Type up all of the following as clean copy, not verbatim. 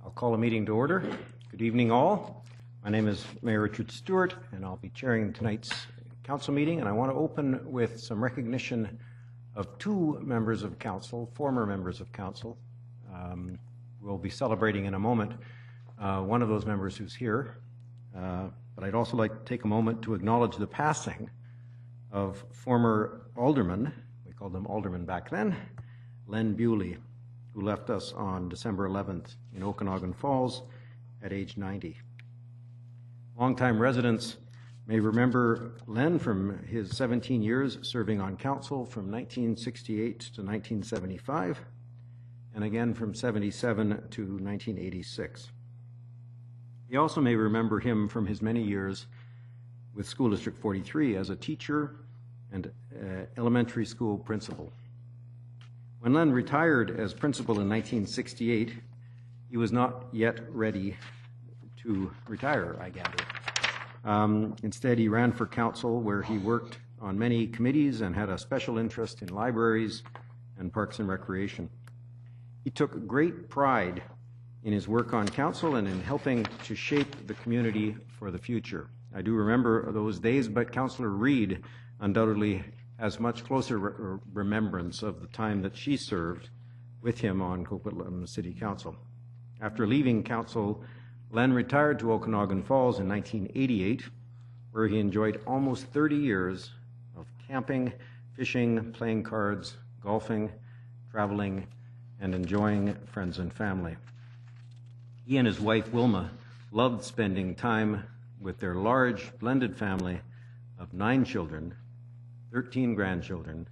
I'll call a meeting to order. Good evening, all. My name is Mayor Richard Stewart, and I'll be chairing tonight's council meeting. And I want to open with some recognition of two members of council, former members of council. We'll be celebrating in a moment one of those members who's here. But I'd also like to take a moment to acknowledge the passing of former Alderman, we called him Alderman back then, Len Bewley, who left us on December 11th in Okanagan Falls at age 90. Longtime residents may remember Len from his 17 years serving on council from 1968 to 1975, and again from 77 to 1986. You also may remember him from his many years with School District 43 as a teacher and elementary school principal. When Len retired as principal in 1968, he was not yet ready to retire, I gather. Instead, he ran for council, where he worked on many committees and had a special interest in libraries and parks and recreation. He took great pride in his work on council and in helping to shape the community for the future. I do remember those days, but Councillor Reid undoubtedly has much closer remembrance of the time that she served with him on Coquitlam City Council. After leaving council, Len retired to Okanagan Falls in 1988, where he enjoyed almost 30 years of camping, fishing, playing cards, golfing, traveling, and enjoying friends and family. He and his wife Wilma loved spending time with their large blended family of 9 children, 13 grandchildren,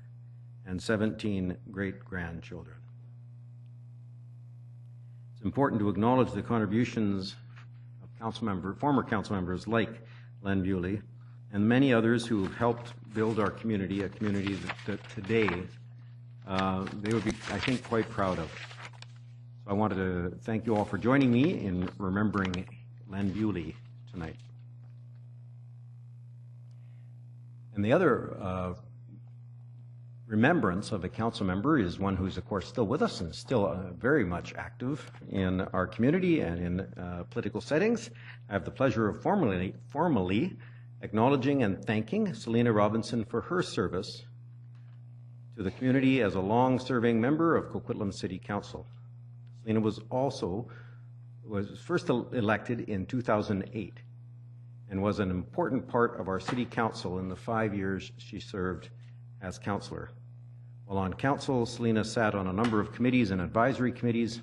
and 17 great-grandchildren. It's important to acknowledge the contributions of former council members like Len Bewley and many others who have helped build our community, a community that today they would be, I think, quite proud of. So I wanted to thank you all for joining me in remembering Len Bewley tonight. And the other remembrance of a council member is one who's, of course, still with us and still very much active in our community and in political settings. I have the pleasure of formally acknowledging and thanking Selina Robinson for her service to the community as a long-serving member of Coquitlam City Council. Selina was first elected in 2008. And was an important part of our city council in the 5 years she served as councillor. While on council, Selina sat on a number of committees and advisory committees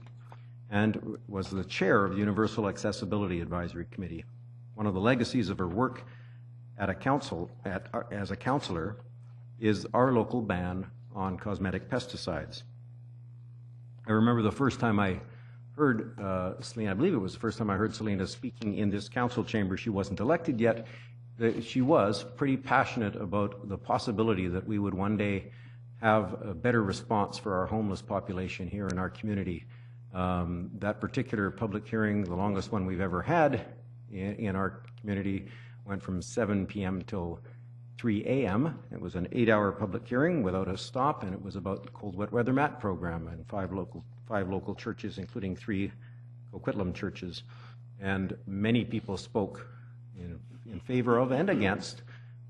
and was the chair of the Universal Accessibility Advisory Committee. One of the legacies of her work as a councillor is our local ban on cosmetic pesticides. I remember the first time I heard Selina, I believe it was the first time I heard Selina speaking in this council chamber. She wasn't elected yet. She was pretty passionate about the possibility that we would one day have a better response for our homeless population here in our community. That particular public hearing, the longest one we've ever had in our community, went from 7 p.m. till 3 a.m. It was an 8-hour public hearing without a stop, and it was about the cold wet weather mat program and five local churches, including 3 Coquitlam churches. And many people spoke in favor of and against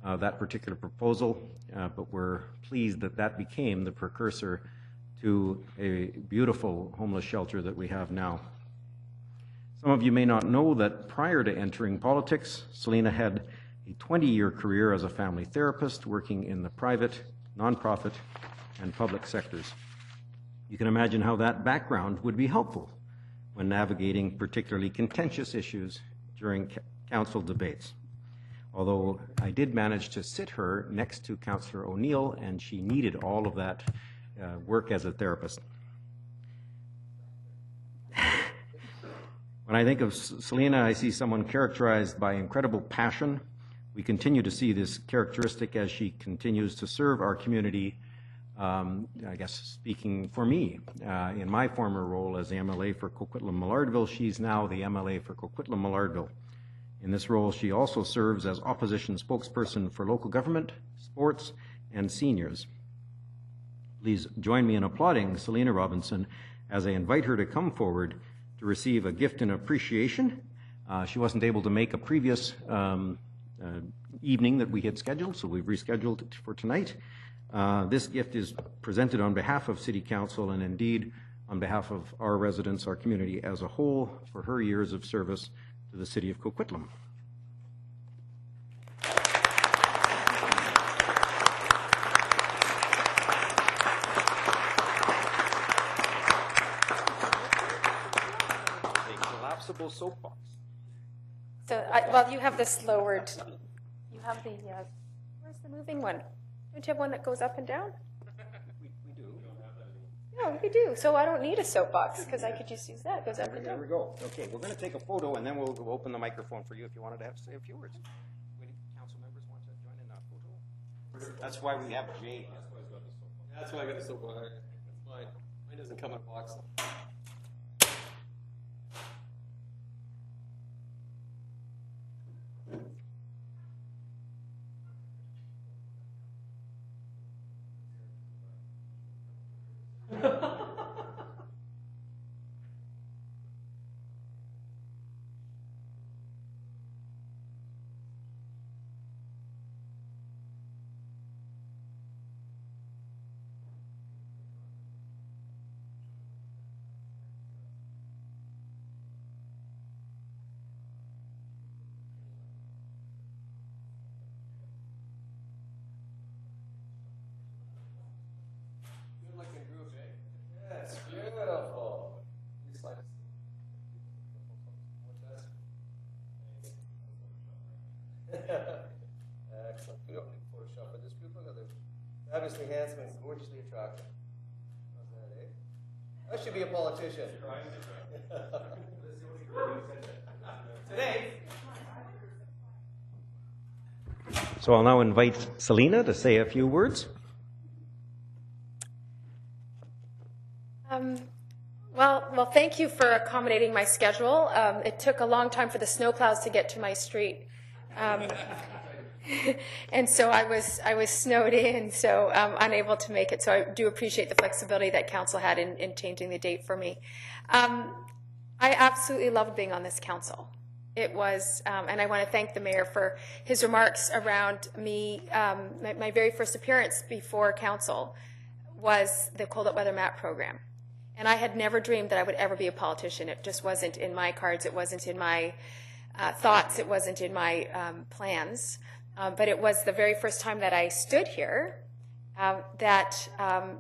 that particular proposal, but we're pleased that that became the precursor to a beautiful homeless shelter that we have now. Some of you may not know that prior to entering politics, Selina had a 20-year career as a family therapist working in the private, nonprofit, and public sectors. You can imagine how that background would be helpful when navigating particularly contentious issues during council debates. Although I did manage to sit her next to Councillor O'Neill, and she needed all of that work as a therapist. When I think of Selina, I see someone characterized by incredible passion. We continue to see this characteristic as she continues to serve our community. I guess speaking for me, in my former role as the MLA for Coquitlam-Millardville, she's now the MLA for Coquitlam-Millardville. In this role, she also serves as opposition spokesperson for local government, sports, and seniors. Please join me in applauding Selina Robinson as I invite her to come forward to receive a gift in appreciation. She wasn't able to make a previous evening that we had scheduled, so we've rescheduled it for tonight. This gift is presented on behalf of City Council and indeed on behalf of our residents, our community as a whole, for her years of service to the City of Coquitlam. Soapbox. So, well, you have this lowered. You have the. Where's the moving one? Don't you have one that goes up and down? We do. No, we do. So I don't need a soapbox because I could just use that. It goes up and down. There we go. Okay, we're going to take a photo and then we'll open the microphone for you if you wanted to say a few words. Any council members want to join in a photo? That's why we have Jay. That's why I got a soapbox. That's fine. Mine doesn't come in a box. Excellent. We don't need Photoshop for this group. Look at them. Fabulously handsome and gorgeously attractive. How's that, eh? I should be a politician. Today. So I'll now invite Selina to say a few words. Well, thank you for accommodating my schedule. It took a long time for the snowplows to get to my street. And so I was snowed in, so unable to make it. So I do appreciate the flexibility that council had in changing the date for me. I absolutely loved being on this council. It was, and I want to thank the mayor for his remarks around me. My very first appearance before council was the Cold Up Weather Map program. And I had never dreamed that I would ever be a politician. It just wasn't in my cards. It wasn't in my thoughts. It wasn't in my plans. But it was the very first time that I stood here that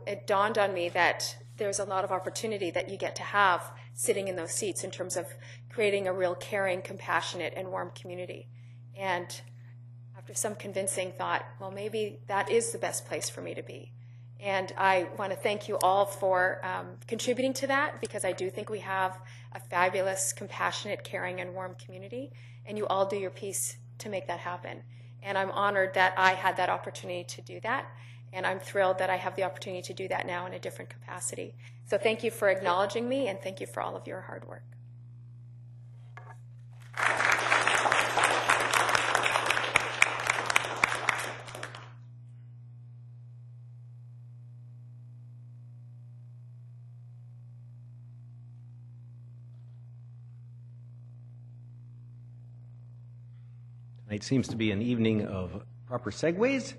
it dawned on me that there's a lot of opportunity that you get to have sitting in those seats in terms of creating a real caring, compassionate, and warm community. And after some convincing thought, well, maybe that is the best place for me to be. And I want to thank you all for contributing to that, because I do think we have a fabulous, compassionate, caring, and warm community, and you all do your piece to make that happen. And I'm honored that I had that opportunity to do that, and I'm thrilled that I have the opportunity to do that now in a different capacity. So thank you for acknowledging me, and thank you for all of your hard work. Tonight seems to be an evening of proper segues.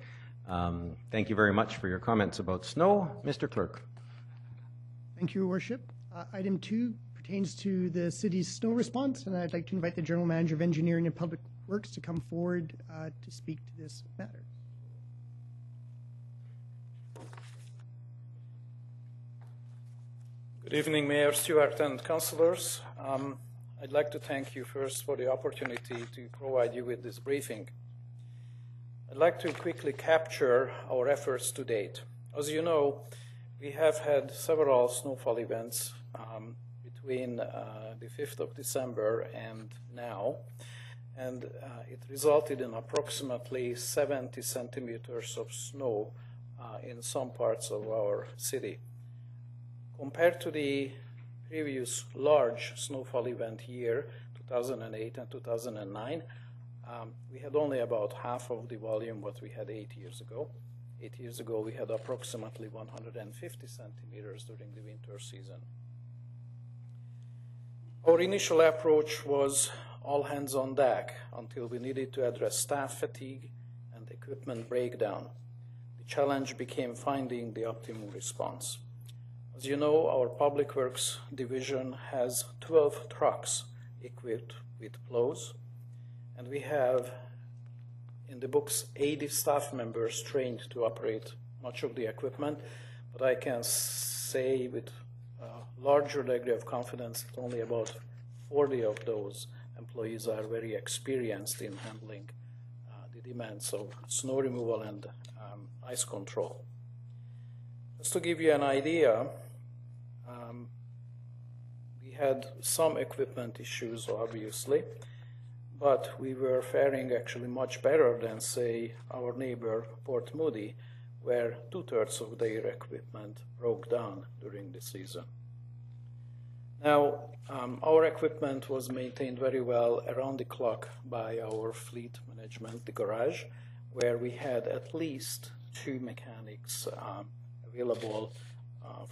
Thank you very much for your comments about snow. Mr. Clerk. Thank you, Your Worship. Item 2 pertains to the city's snow response, and I'd like to invite the General Manager of Engineering and Public Works to come forward to speak to this matter. Good evening, Mayor Stewart and councillors. I'd like to thank you first for the opportunity to provide you with this briefing. I'd like to quickly capture our efforts to date. As you know, we have had several snowfall events between the 5th of December and now, and it resulted in approximately 70 centimeters of snow in some parts of our city. Compared to the previous large snowfall event year, 2008 and 2009, we had only about half of the volume what we had 8 years ago. 8 years ago, we had approximately 150 centimeters during the winter season. Our initial approach was all hands on deck until we needed to address staff fatigue and equipment breakdown. The challenge became finding the optimum response. As you know, our Public Works division has 12 trucks equipped with plows, and we have in the books 80 staff members trained to operate much of the equipment, but I can say with a larger degree of confidence that only about 40 of those employees are very experienced in handling the demands of snow removal and ice control. Just to give you an idea, we had some equipment issues, obviously, but we were faring actually much better than, say, our neighbor Port Moody, where 2/3 of their equipment broke down during the season. Now, our equipment was maintained very well around the clock by our fleet management, the garage, where we had at least 2 mechanics available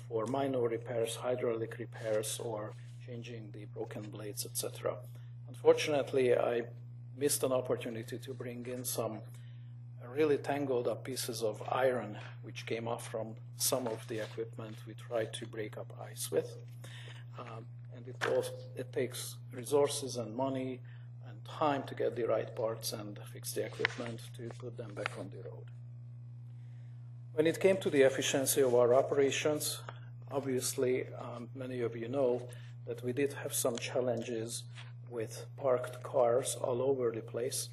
for minor repairs, hydraulic repairs, or changing the broken blades, etc. Unfortunately, I missed an opportunity to bring in some really tangled up pieces of iron which came off from some of the equipment we tried to break up ice with. And it takes resources and money and time to get the right parts and fix the equipment to put them back on the road. When it came to the efficiency of our operations, obviously many of you know that we did have some challenges with parked cars all over the place,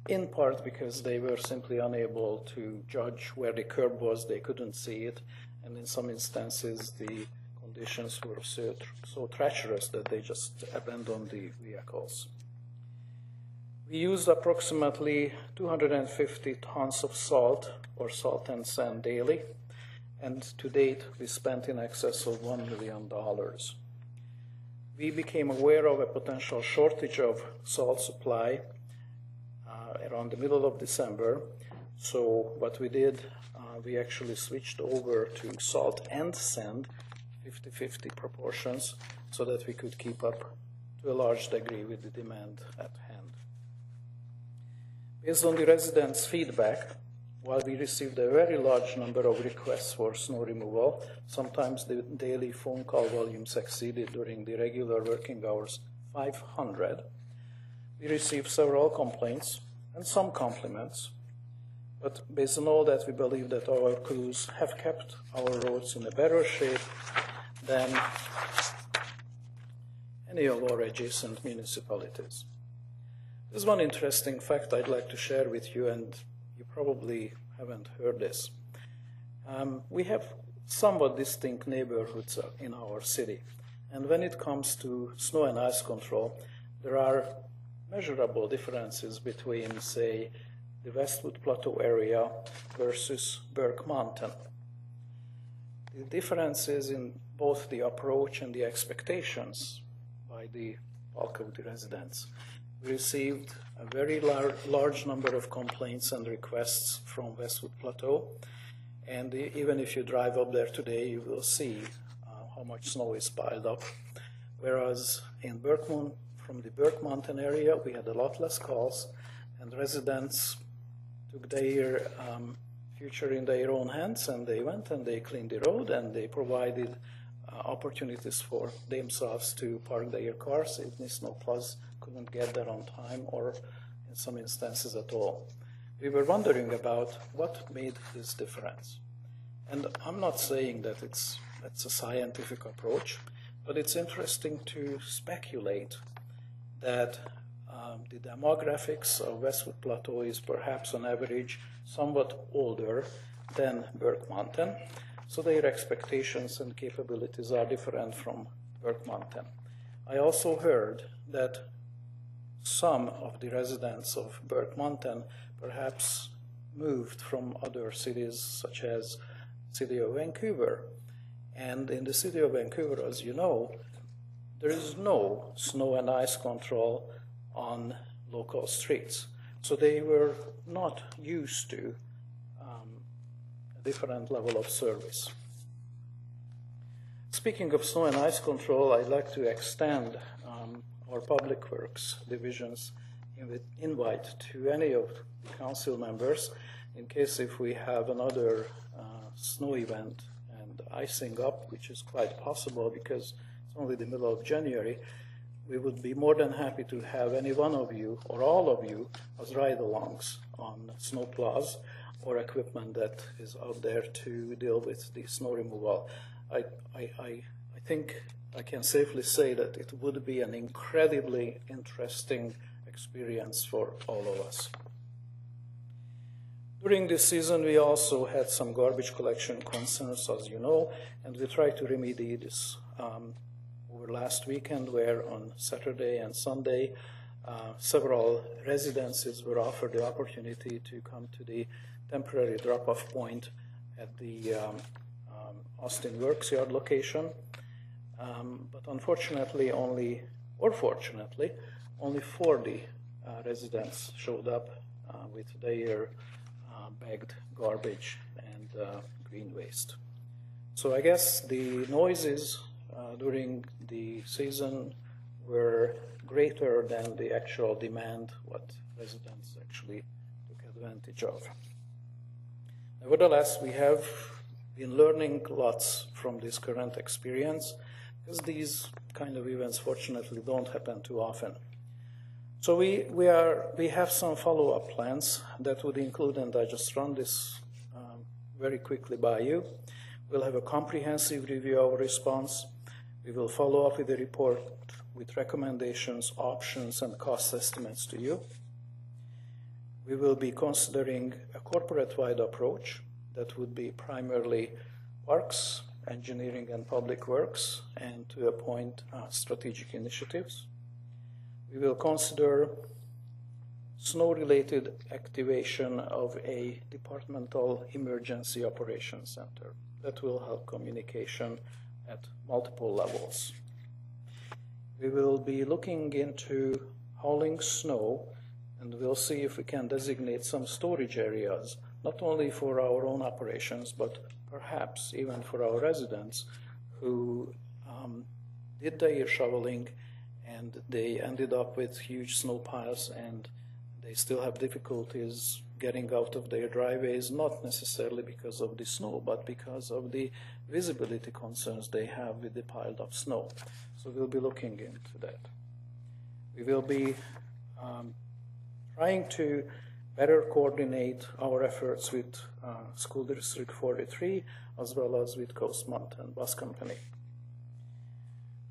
in part because they were simply unable to judge where the curb was, they couldn't see it, and in some instances the conditions were so treacherous that they just abandoned the vehicles. We used approximately 250 tons of salt or salt and sand daily, and to date we spent in excess of $1 million. We became aware of a potential shortage of salt supply around the middle of December, so what we did, we actually switched over to salt and sand, 50-50 proportions, so that we could keep up to a large degree with the demand at hand. Based on the residents' feedback, while we received a very large number of requests for snow removal, sometimes the daily phone call volumes exceeded during the regular working hours 500, we received several complaints and some compliments. But based on all that, we believe that our crews have kept our roads in a better shape than any of our adjacent municipalities. There's one interesting fact I'd like to share with you, and you probably haven't heard this. We have somewhat distinct neighborhoods in our city, and when it comes to snow and ice control, there are measurable differences between, say, the Westwood Plateau area versus Burke Mountain. The differences in both the approach and the expectations by the bulk of the residents. We received a very large number of complaints and requests from Westwood Plateau, and even if you drive up there today, you will see how much snow is piled up. Whereas in from the Burke Mountain area, we had a lot less calls, and residents took their future in their own hands, and they went and they cleaned the road, and they provided opportunities for themselves to park their cars if the snowplows couldn't get there on time, or in some instances at all. We were wondering about what made this difference. And I'm not saying that it's a scientific approach, but it's interesting to speculate that the demographics of Westwood Plateau is perhaps on average somewhat older than Burke Mountain, so their expectations and capabilities are different from Burke Mountain. I also heard that some of the residents of Burke Mountain perhaps moved from other cities, such as the city of Vancouver. And in the city of Vancouver, as you know, there is no snow and ice control on local streets. So they were not used to a different level of service. Speaking of snow and ice control, I'd like to extend our Public Works divisions invite to any of the council members in case if we have another snow event and icing up, which is quite possible because it's only the middle of January. We would be more than happy to have any one of you or all of you as ride-alongs on snowplows or equipment that is out there to deal with the snow removal. I think I can safely say that it would be an incredibly interesting experience for all of us. During this season, we also had some garbage collection concerns, as you know, and we tried to remedy this over last weekend, where on Saturday and Sunday, several residences were offered the opportunity to come to the temporary drop-off point at the Austin Works Yard location. But unfortunately, fortunately, only 40 residents showed up with their bagged garbage and green waste. So I guess the noises during the season were greater than the actual demand, what residents actually took advantage of. Nevertheless, we have been learning lots from this current experience, because these kind of events, fortunately, don't happen too often. So we have some follow-up plans that would include, and I just run this very quickly by you. We'll have a comprehensive review of our response. We will follow up with a report with recommendations, options, and cost estimates to you. We will be considering a corporate-wide approach that would be primarily parks, engineering, and public works, and to a point, strategic initiatives. We will consider snow-related activation of a departmental emergency operations center that will help communication at multiple levels. We will be looking into hauling snow, and we'll see if we can designate some storage areas, not only for our own operations, but perhaps even for our residents who did their shoveling and they ended up with huge snow piles and they still have difficulties getting out of their driveways, not necessarily because of the snow, but because of the visibility concerns they have with the piled up snow. So we'll be looking into that. We will be trying to better coordinate our efforts with School District 43 as well as with Coast Mountain Bus Company.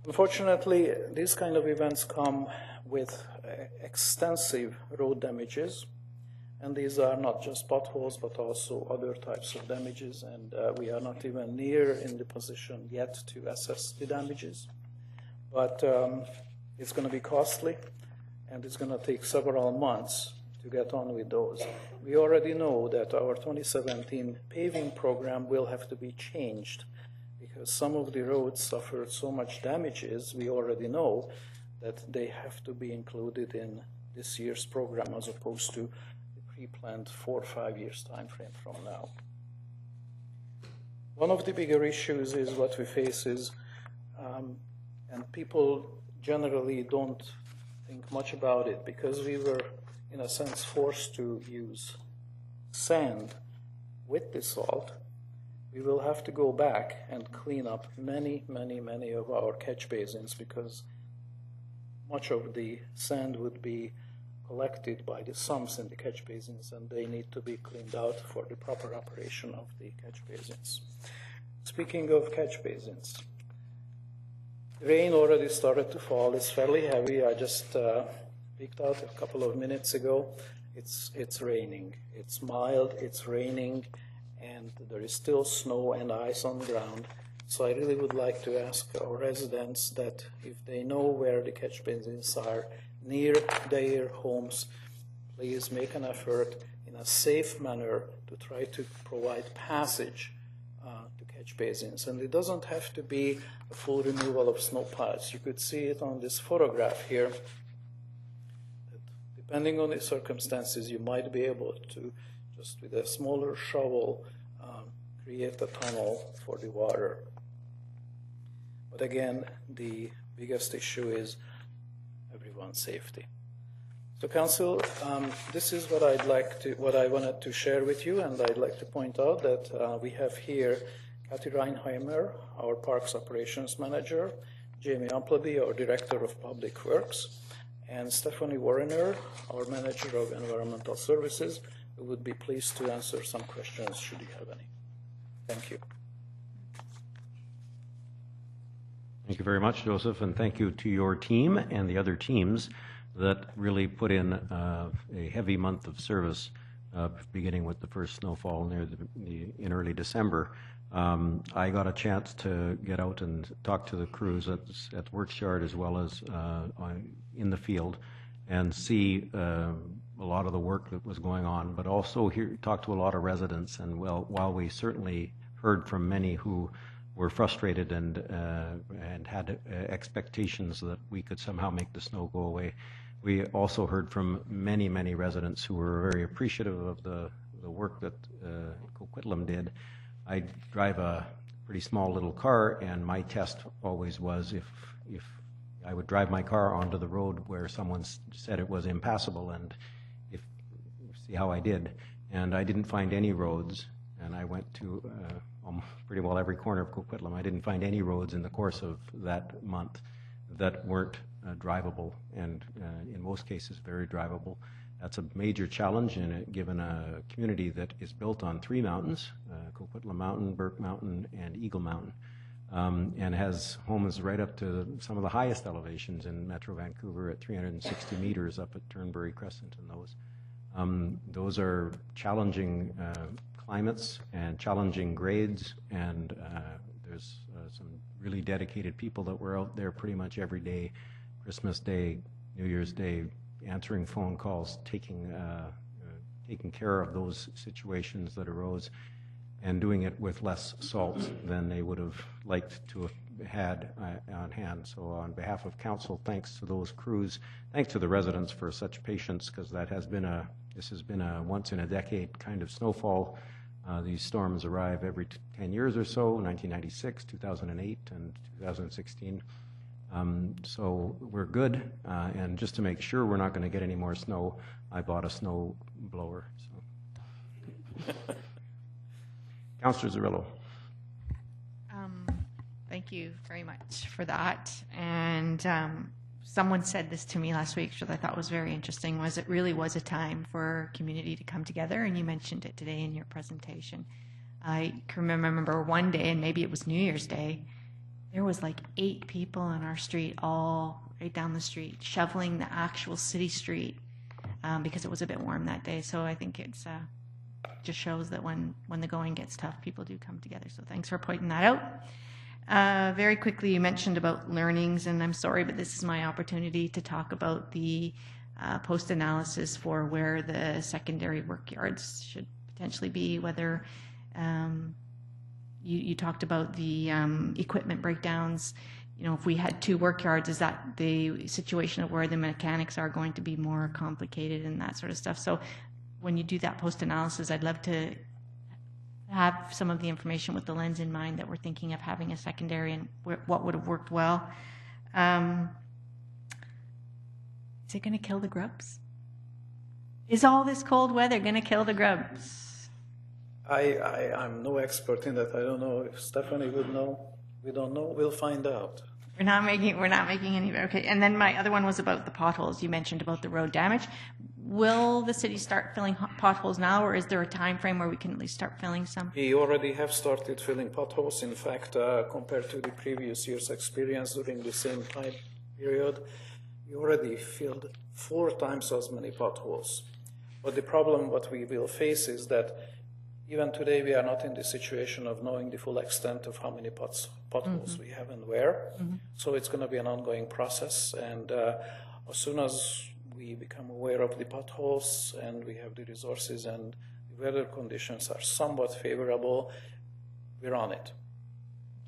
Unfortunately, these kind of events come with extensive road damages, and these are not just potholes but also other types of damages, and we are not even near in the position yet to assess the damages. But it's going to be costly, and it's going to take several months to get on with those. We already know that our 2017 paving program will have to be changed because some of the roads suffered so much damages, we already know that they have to be included in this year's program as opposed to the pre-planned 4 or 5 years time frame from now. One of the bigger issues is what we face is, and people generally don't think much about it because we were in a sense forced to use sand with the salt. We will have to go back and clean up many of our catch basins because much of the sand would be collected by the sumps in the catch basins and they need to be cleaned out for the proper operation of the catch basins. Speaking of catch basins, the rain already started to fall. It's fairly heavy. I just peeked out a couple of minutes ago. It's raining. It's mild, it's raining, and there is still snow and ice on the ground. So I really would like to ask our residents that if they know where the catch basins are near their homes, please make an effort in a safe manner to try to provide passage to catch basins. And it doesn't have to be a full removal of snow piles. You could see it on this photograph here. Depending on the circumstances, you might be able to, just with a smaller shovel, create a tunnel for the water. But again, the biggest issue is everyone's safety. So, Council, this is what I wanted to share with you, and I'd like to point out that we have here Kathy Reinheimer, our Parks Operations Manager, Jamie Appleby, our Director of Public Works, and Stephanie Warrener, our Manager of Environmental Services, who would be pleased to answer some questions should you have any. Thank you. Thank you very much, Joseph, and thank you to your team and the other teams that really put in a heavy month of service, beginning with the first snowfall in early December. I got a chance to get out and talk to the crews at the works yard as well as in the field and see a lot of the work that was going on, but also talk to a lot of residents. And while we certainly heard from many who were frustrated and had expectations that we could somehow make the snow go away, we also heard from many, many residents who were very appreciative of the work that Coquitlam did. I drive a pretty small little car, and my test always was if I would drive my car onto the road where someone said it was impassable, and see how I did. And I didn't find any roads, and I went to pretty well every corner of Coquitlam. I didn't find any roads in the course of that month that weren't drivable, and in most cases very drivable. That's a major challenge given a community that is built on 3 mountains, Coquitlam Mountain, Burke Mountain, and Eagle Mountain, and has homes right up to some of the highest elevations in Metro Vancouver at 360 meters up at Turnberry Crescent and those. Those are challenging climates and challenging grades, and there's some really dedicated people that were out there pretty much every day, Christmas Day, New Year's Day, answering phone calls, taking care of those situations that arose, and doing it with less salt than they would have liked to have had on hand. So on behalf of council, thanks to those crews, thanks to the residents for such patience, because this has been a once in a decade kind of snowfall. These storms arrive every 10 years or so, 1996, 2008, and 2016. So we're good, and just to make sure we're not going to get any more snow, I bought a snow blower. So. Councillor Zerillo. Thank you very much for that. And someone said this to me last week, which I thought was very interesting, was it really was a time for community to come together, and you mentioned it today in your presentation. I can remember one day, and maybe it was New Year's Day, there was like 8 people on our street, all right down the street, shoveling the actual city street because it was a bit warm that day. So I think it's just shows that when the going gets tough, people do come together. So thanks for pointing that out. Very quickly, you mentioned about learnings, and I'm sorry, but this is my opportunity to talk about the post-analysis for where the secondary work yards should potentially be, whether you talked about the equipment breakdowns. You know, if we had 2 work yards, is that the situation of where the mechanics are going to be more complicated and that sort of stuff? So when you do that post-analysis, I'd love to have some of the information with the lens in mind that we're thinking of having a secondary and what would have worked well. Is it going to kill the grubs? Is all this cold weather going to kill the grubs? I'm no expert in that. I don't know if Stephanie would know. We don't know. We'll find out. We're not making any. Okay. And then my other one was about the potholes. You mentioned about the road damage. Will the city start filling potholes now, or is there a time frame where we can at least start filling some? We already have started filling potholes. In fact, compared to the previous year's experience during the same time period, we already filled 4 times as many potholes. But the problem what we will face is that even today we are not in the situation of knowing the full extent of how many potholes we have and where. So it's going to be an ongoing process, and as soon as we become aware of the potholes and we have the resources and the weather conditions are somewhat favorable, we're on it.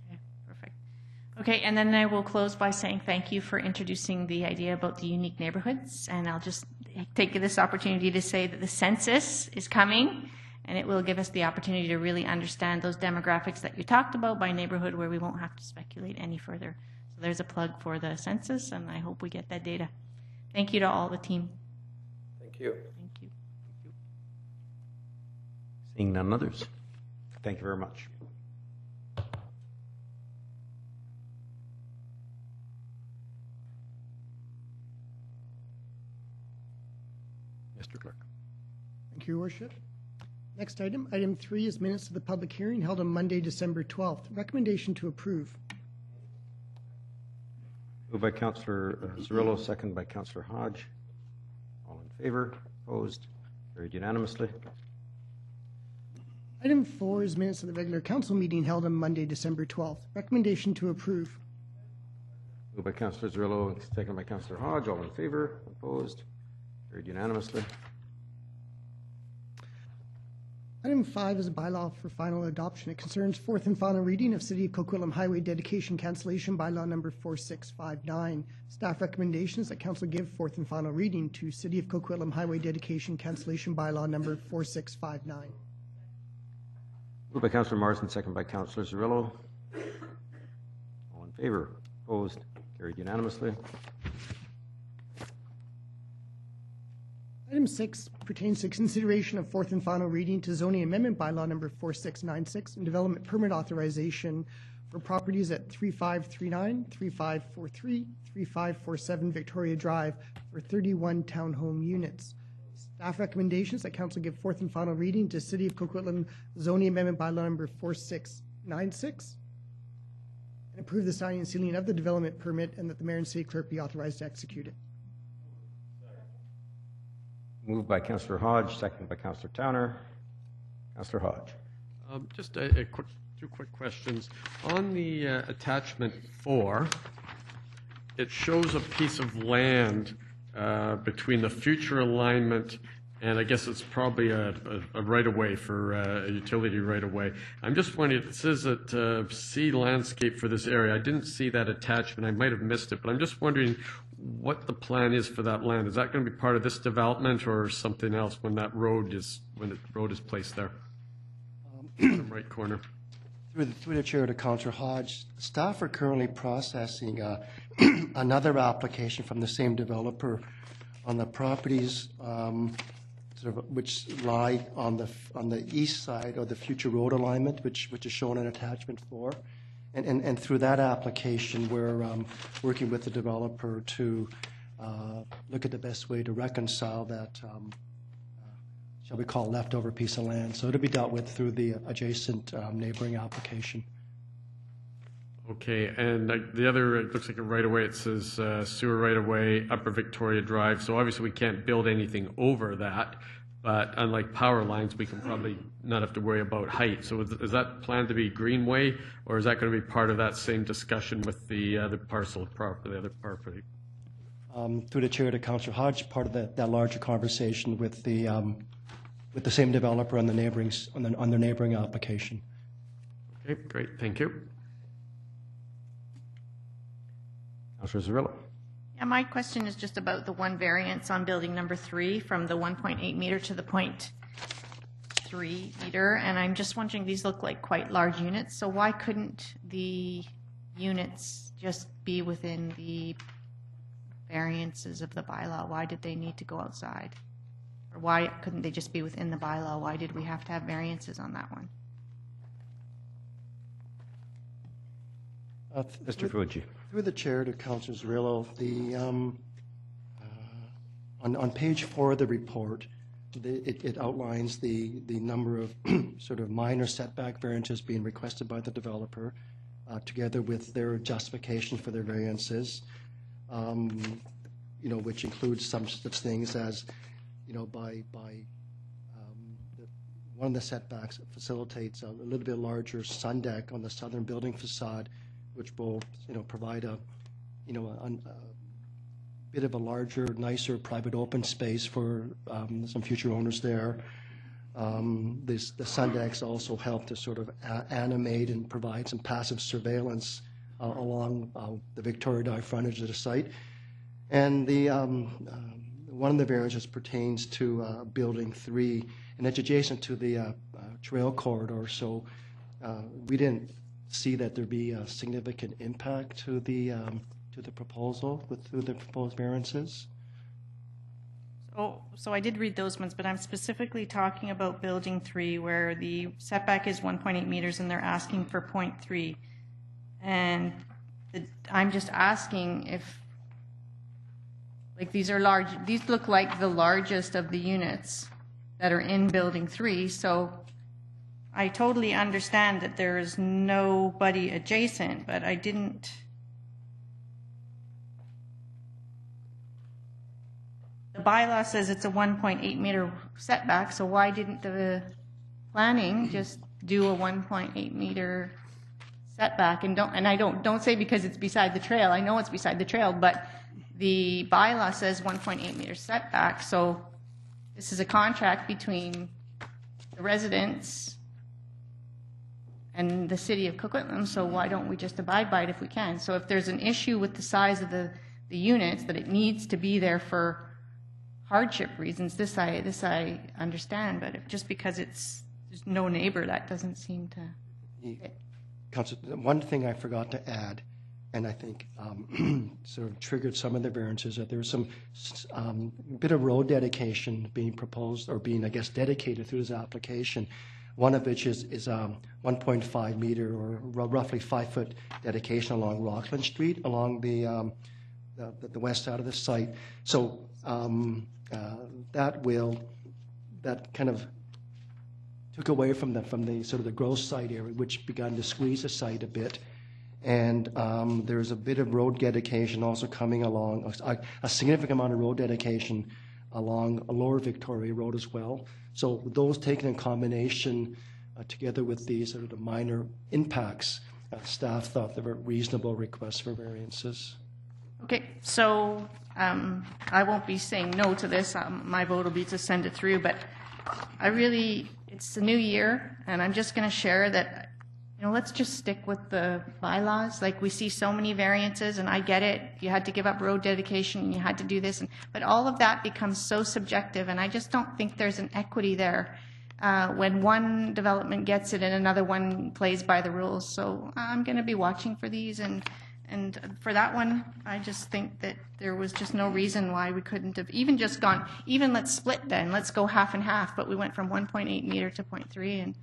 Okay, perfect. Okay, and then I will close by saying thank you for introducing the idea about the unique neighborhoods, and I'll just take this opportunity to say that the census is coming, and it will give us the opportunity to really understand those demographics that you talked about by neighborhood, where we won't have to speculate any further. So there's a plug for the census, and I hope we get that data. Thank you to all the team. Thank you. Thank you. Seeing none others. Thank you very much. Mr. Clerk. Thank you, Your Worship. Next item, item 3 is minutes of the public hearing held on Monday, December 12th. Recommendation to approve. Moved by Councillor Cirillo, second by Councillor Hodge. All in favor? Opposed? Carried unanimously. Item 4 is minutes of the regular council meeting held on Monday, December 12th. Recommendation to approve. Moved by Councillor Cirillo, second by Councillor Hodge. All in favor? Opposed? Carried unanimously. Item 5 is a bylaw for final adoption. It concerns fourth and final reading of City of Coquitlam Highway Dedication Cancellation Bylaw number 4659. Staff recommendations that Council give fourth and final reading to City of Coquitlam Highway Dedication Cancellation Bylaw number 4659. Moved by Councillor Marsden, second by Councillor Cirillo. All in favor? Opposed? Carried unanimously. Item 6 pertains to consideration of fourth and final reading to zoning amendment bylaw number 4696 and development permit authorization for properties at 3539, 3543, 3547 Victoria Drive for 31 townhome units. Staff recommendations that Council give fourth and final reading to City of Coquitlam zoning amendment bylaw number 4696 and approve the signing and sealing of the development permit and that the mayor and city clerk be authorized to execute it. Moved by Councillor Hodge, seconded by Councillor Towner. Councillor Hodge. Just two quick questions. On the attachment 4, it shows a piece of land between the future alignment and I guess it's probably a right-of-way for a utility right-of-way. I'm just wondering, it says that see landscape for this area. I didn't see that attachment. I might have missed it, but I'm just wondering what the plan is for that land. Is that going to be part of this development or something else when that road is placed there? Bottom right corner. Through the chair to Councillor Hodge, staff are currently processing another application from the same developer on the properties which lie on the east side of the future road alignment, which is shown in attachment 4. And through that application, we're working with the developer to look at the best way to reconcile that, shall we call, leftover piece of land. So it'll be dealt with through the adjacent neighboring application. Okay, and the other, it looks like a right-of-way. It says sewer right-of-way, Upper Victoria Drive. So obviously we can't build anything over that, but unlike power lines, we can probably not have to worry about height. So is that planned to be greenway, or is that going to be part of that same discussion with the other parcel of property, the other property? Through the chair to Councillor Hodge, part of that larger conversation with the same developer on the neighboring on their neighboring application. Okay, great, thank you. Councillor Cirillo. Yeah, my question is just about the one variance on building number 3 from the 1.8 meter to the 0.3 meter, and I'm just wondering, these look like quite large units, so why couldn't the units just be within the variances of the bylaw? Why did they need to go outside? Or why couldn't they just be within the bylaw? Why did we have to have variances on that one? Mr. Fuji. Through the chair to Councillor Cirillo, on page 4 of the report, it outlines the number of sort of minor setback variances being requested by the developer, together with their justification for their variances, which includes some such things as, one of the setbacks facilitates a little bit larger sun deck on the southern building facade, which will, provide a bit of a larger, nicer private open space for some future owners there. The sun decks also help to sort of animate and provide some passive surveillance along the Victoria Drive frontage of the site. And one of the variances pertains to Building 3, and it's adjacent to the trail corridor. So we didn't see that there'd be a significant impact to the proposal through the proposed variances. Oh, so I did read those ones, but I'm specifically talking about building 3 where the setback is 1.8 meters and they're asking for 0.3. And I'm just asking if, like, these are large, these look like the largest of the units that are in building 3. So I totally understand that there is nobody adjacent, but I didn't. The bylaw says it's a 1.8 meter setback, so why didn't the planning just do a 1.8 meter setback? And don't say because it's beside the trail. I know it's beside the trail, but the bylaw says 1.8 meter setback. So this is a contract between the residents and the city of Coquitlam. So why don't we just abide by it if we can? So if there's an issue with the size of the units, that it needs to be there for hardship reasons, this I understand, but if just because there's no neighbor, that doesn't seem to fit. Councillor, one thing I forgot to add, and I think sort of triggered some of the variances, that there was some bit of road dedication being proposed or being, I guess, dedicated through this application. One of which is 1.5 meter or roughly 5 foot dedication along Rockland Street, along the west side of the site. So that kind of took away from the sort of the growth site area, which began to squeeze the site a bit. And there's a bit of road dedication also coming along, a significant amount of road dedication along Lower Victoria Road as well. So those taken in combination together with these sort of the minor impacts, staff thought they were reasonable requests for variances. Okay, so I won't be saying no to this. My vote will be to send it through, but it's a new year, and I'm just going to share that, let's just stick with the bylaws. Like, we see so many variances, and I get it. You had to give up road dedication, and you had to do this, but all of that becomes so subjective, and I just don't think there's an equity there when one development gets it and another one plays by the rules. So I'm going to be watching for these, and for that one, I just think that there was just no reason why we couldn't have even just gone, let's split then, let's go half and half, but we went from 1.8 meter to 0.3, and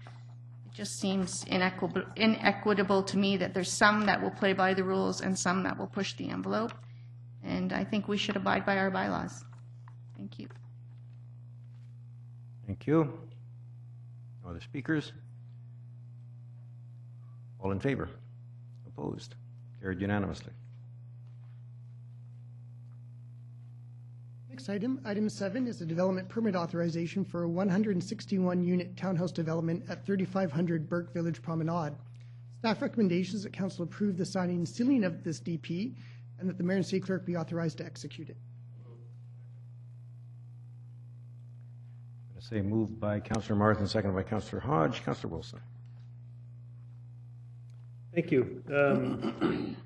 it just seems inequitable to me that there's some that will play by the rules and some that will push the envelope, and I think we should abide by our bylaws. Thank you. Thank you. No other speakers? All in favor? Opposed? Carried unanimously. Next item, item 7, is a development permit authorization for a 161-unit townhouse development at 3500 Burke Village Promenade. Staff recommendations that council approve the signing and sealing of this DP and that the mayor and city clerk be authorized to execute it. I'm going to say moved by Councillor Martin, seconded by Councillor Hodge. Councillor Wilson. Thank you. It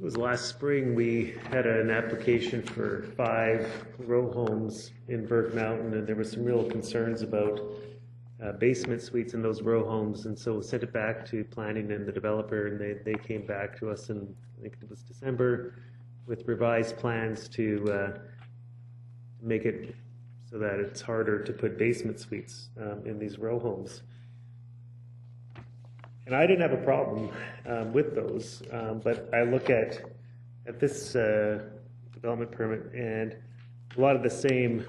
was last spring we had an application for 5 row homes in Burke Mountain, and there were some real concerns about basement suites in those row homes, and so we sent it back to planning and the developer, and they came back to us in, I think it was December, with revised plans to make it so that it's harder to put basement suites in these row homes. And I didn't have a problem with those, but I look at this development permit, and a lot of the same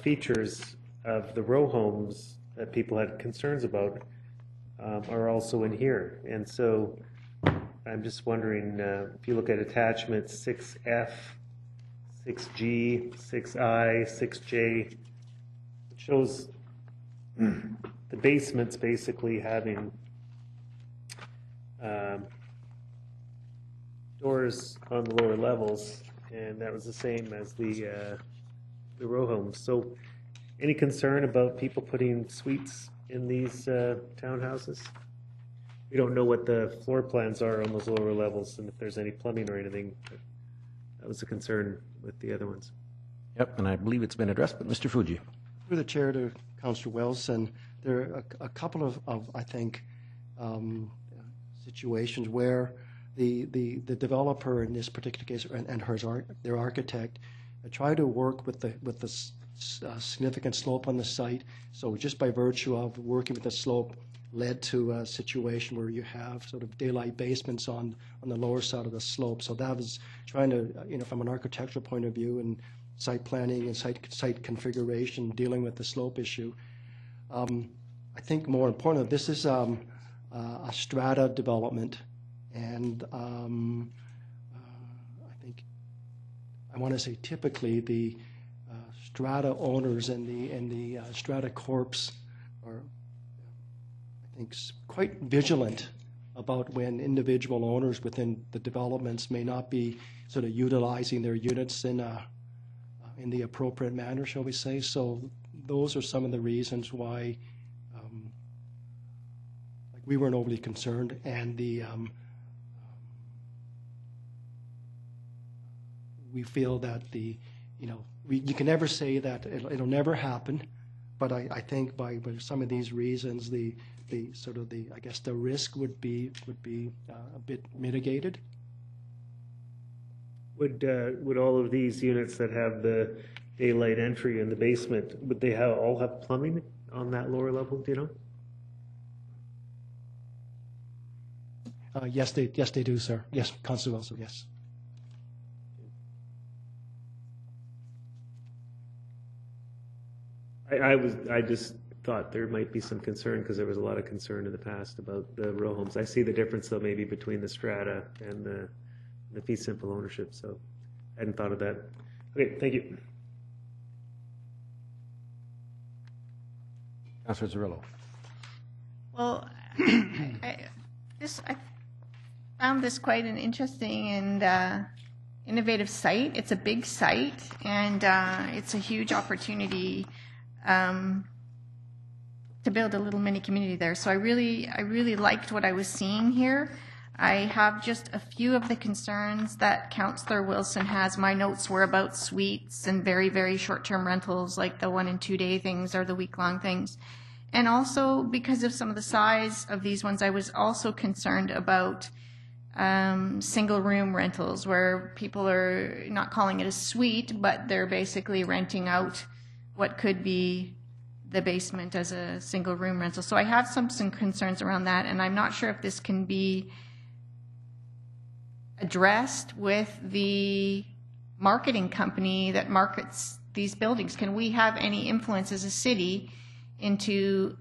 features of the row homes that people had concerns about are also in here. And so I'm just wondering, if you look at attachments 6F, 6G, 6I, 6J, it shows the basements basically having doors on the lower levels, and that was the same as the row homes. So any concern about people putting suites in these townhouses? We don't know what the floor plans are on those lower levels and if there's any plumbing or anything. That was a concern with the other ones. Yep, and I believe it's been addressed, but Mr. Fuji. Through the chair to Councillor Wilson, there are a couple of I think, situations where the developer in this particular case and their architect try to work with the significant slope on the site. So just by virtue of working with the slope led to a situation where you have sort of daylight basements on the lower side of the slope. So that was trying to, from an architectural point of view and site planning and site configuration, dealing with the slope issue. I think more important, this is a strata development, and I think I want to say typically the strata owners and the strata corps are, I think, quite vigilant about when individual owners within the developments may not be sort of utilizing their units in the appropriate manner, shall we say. So those are some of the reasons why we weren't overly concerned, and we feel that you can never say that it'll never happen, but I think by some of these reasons, the risk would be a bit mitigated. Would all of these units that have the daylight entry in the basement, would they all have plumbing on that lower level? Do you know? Yes, they do, sir. Yes, Councillor Wilson. Yes. I just thought there might be some concern because there was a lot of concern in the past about the row homes. I see the difference though maybe between the strata and the fee simple ownership. So I hadn't thought of that. Okay, thank you. Councillor Cirillo. Well, I found this quite an interesting and innovative site. It's a big site, and it's a huge opportunity to build a little mini community there. So I really liked what I was seeing here. I have just a few of the concerns that Councillor Wilson has. My notes were about suites and very, very short-term rentals, like the 1 and 2 day things or the week-long things. And also because of some of the size of these ones, I was also concerned about single-room rentals, where people are not calling it a suite, but they're basically renting out what could be the basement as a single-room rental. So I have some concerns around that, and I'm not sure if this can be addressed with the marketing company that markets these buildings. Can we have any influence as a city into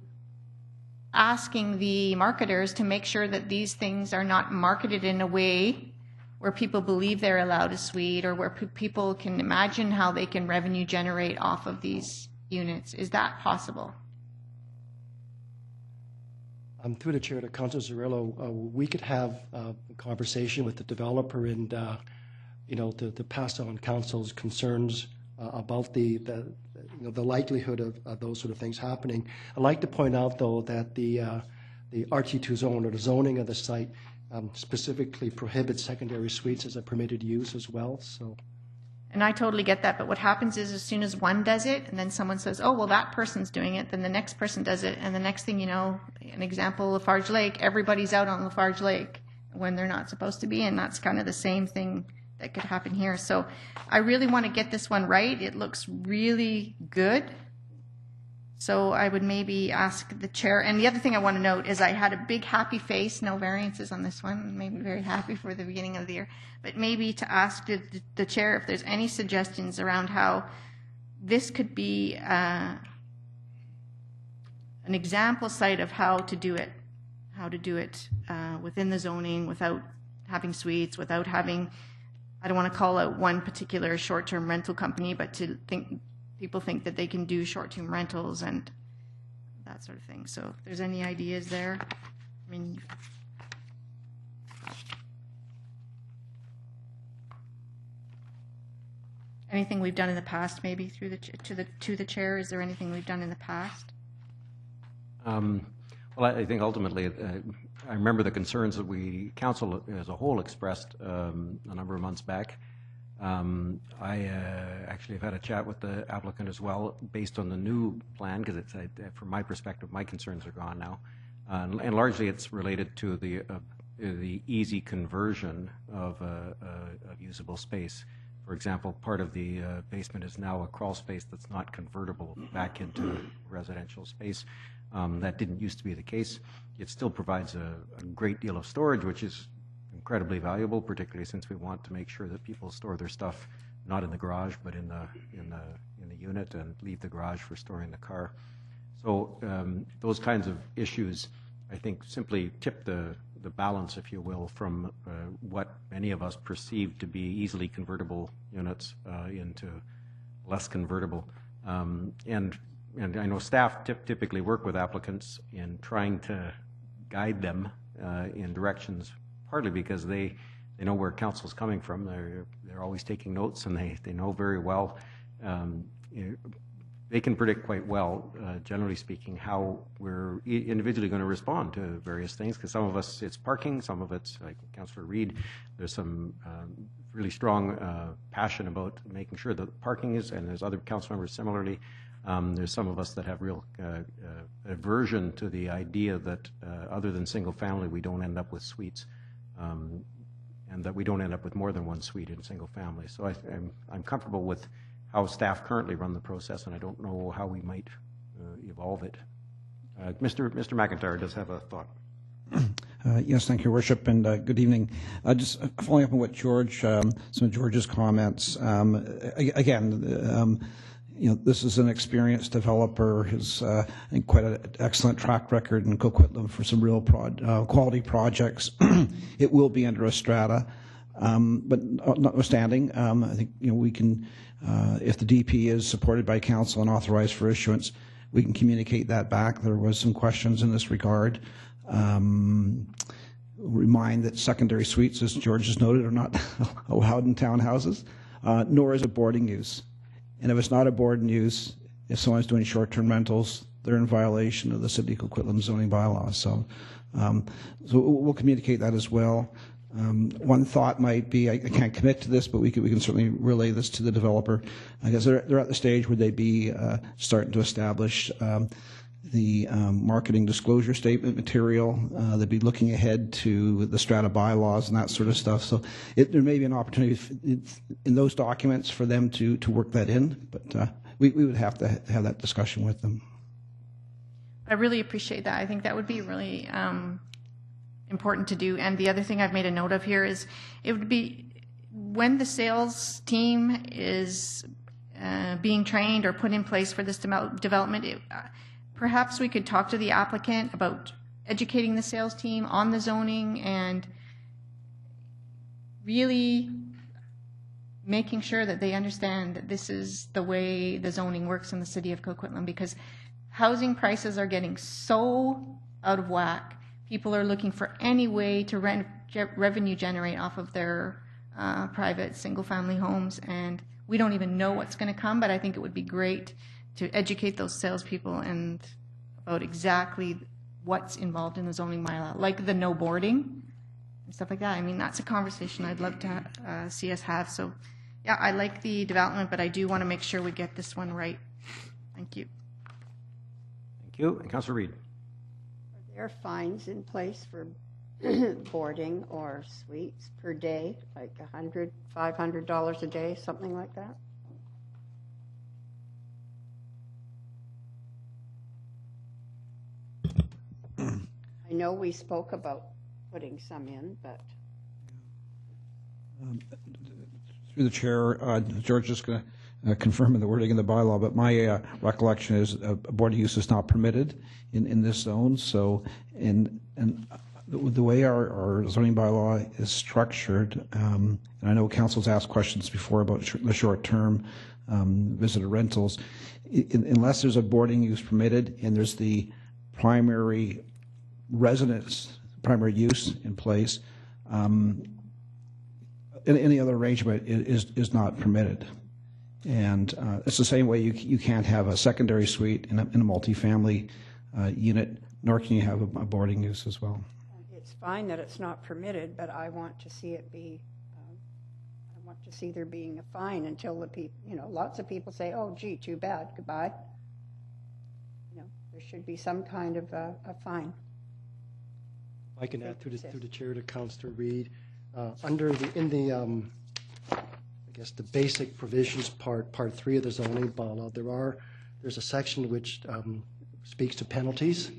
asking the marketers to make sure that these things are not marketed in a way where people believe they're allowed a suite, or where people can imagine how they can revenue generate off of these units? Is that possible? Through the chair to Councillor Cirillo, we could have a conversation with the developer and, to pass on council's concerns about the likelihood of those sort of things happening. I'd like to point out, though, that the RT2 zone, or the zoning of the site, specifically prohibits secondary suites as a permitted use as well. So. And I totally get that, but what happens is, as soon as one does it, and then someone says, oh, well, that person's doing it, then the next person does it, and the next thing you know, an example, Lafarge Lake, everybody's out on Lafarge Lake when they're not supposed to be, and that's kind of the same thing that could happen here. So I really want to get this one right. It looks really good. So I would maybe ask the chair, and the other thing I want to note is I had a big happy face, no variances on this one, made me very happy for the beginning of the year, but maybe to ask the chair if there's any suggestions around how this could be an example site of how to do it within the zoning without having suites, without having, I don't want to call out one particular short-term rental company, but to people think that they can do short-term rentals and that sort of thing. So if there's any ideas there, I mean, anything we've done in the past, maybe through to the chair. Is there anything we've done in the past? Well, I think ultimately, I remember the concerns that council as a whole expressed a number of months back. I actually have had a chat with the applicant as well, based on the new plan, because it's, from my perspective, my concerns are gone now, and largely it's related to the easy conversion of usable space For example, part of the basement is now a crawl space that's not convertible back into residential space. That didn't used to be the case. It still provides a great deal of storage, which is incredibly valuable, particularly since we want to make sure that people store their stuff not in the garage, but in the unit, and leave the garage for storing the car. So those kinds of issues, I think, simply tip the balance, if you will, from what many of us perceive to be easily convertible units into less convertible. And I know staff typically work with applicants in trying to guide them in directions, partly because they know where council's coming from. They're always taking notes, and they know very well. They can predict quite well, generally speaking, how we're individually going to respond to various things, because some of us, it's parking, some of it's, like Councillor Reid, there's some really strong passion about making sure that parking is, and there's other council members similarly. There's some of us that have real aversion to the idea that other than single family, we don't end up with suites, and that we don't end up with more than one suite in single family. So I'm comfortable with how staff currently run the process, and I don't know how we might evolve it. Mr. McIntyre does have a thought. Yes, thank you, Your Worship, and good evening. Just following up on what George, some of George's comments. Again, this is an experienced developer. Has quite an excellent track record in Coquitlam for some real quality projects. It will be under a strata, but notwithstanding, I think we can. If the DP is supported by council and authorized for issuance, we can communicate that back. There was some questions in this regard. Remind that secondary suites, as George has noted, are not allowed in townhouses, nor is it boarding use. And if it's not a boarding use, if someone's doing short-term rentals, they're in violation of the City of Coquitlam zoning bylaws. So we'll communicate that as well. One thought might be, I can't commit to this, but we can certainly relay this to the developer. I guess they're at the stage where they'd be starting to establish the marketing disclosure statement material. They'd be looking ahead to the strata bylaws and that sort of stuff. So there may be an opportunity in those documents for them to work that in, but we would have to have that discussion with them. I really appreciate that. I think that would be really important to do. And the other thing I've made a note of here is it would be when the sales team is being trained or put in place for this development, perhaps we could talk to the applicant about educating the sales team on the zoning and really making sure that they understand that this is the way the zoning works in the City of Coquitlam, because housing prices are getting so out of whack. People are looking for any way to revenue generate off of their private single-family homes, and we don't even know what's going to come, but I think it would be great to educate those salespeople and about exactly what's involved in the zoning bylaw, like the no boarding and stuff like that. I mean, that's a conversation I'd love to see us have. So, yeah, I like the development, but I do want to make sure we get this one right. Thank you. Thank you. And Councillor Reid. Are there fines in place for boarding or suites per day, like $100, $500 a day, something like that? I know we spoke about putting some in, but... Through the chair, George is going to confirm in the wording in the bylaw, but my recollection is boarding use is not permitted in this zone. So, and the way our zoning bylaw is structured, and I know council's asked questions before about the short-term visitor rentals, unless there's a boarding use permitted and there's the primary residence, primary use in place, any other arrangement is not permitted. And it's the same way you can't have a secondary suite in a multifamily unit, nor can you have a boarding use as well. It's fine that it's not permitted, but I want to see it be, I want to see there being a fine until the people, lots of people say, oh, gee, too bad, goodbye. There should be some kind of a fine. I can add through the chair to Councillor Reid. I guess, the basic provisions part 3 of the zoning bylaw, there's a section which speaks to penalties.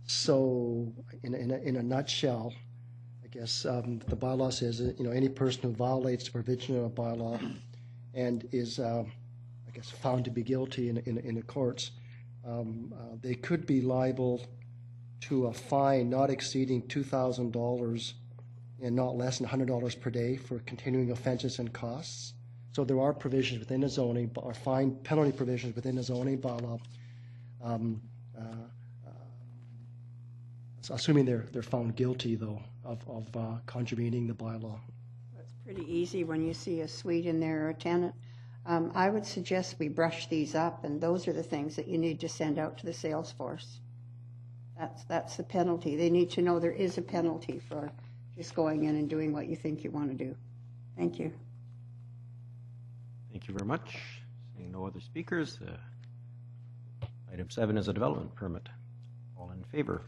So in a nutshell, I guess the bylaw says that, any person who violates the provision of a bylaw and is, I guess, found to be guilty in the courts, they could be liable to a fine not exceeding $2,000 and not less than $100 per day for continuing offenses and costs. So there are provisions within the zoning, or fine penalty provisions within the zoning bylaw, assuming they're found guilty, though, of contravening the bylaw. It's pretty easy when you see a suite in there or a tenant. I would suggest we brush these up, and those are the things that you need to send out to the sales force. That's the penalty. They need to know there is a penalty for just going in and doing what you think you want to do. Thank you. Thank you very much. Seeing no other speakers, item 7 is a development permit. All in favor?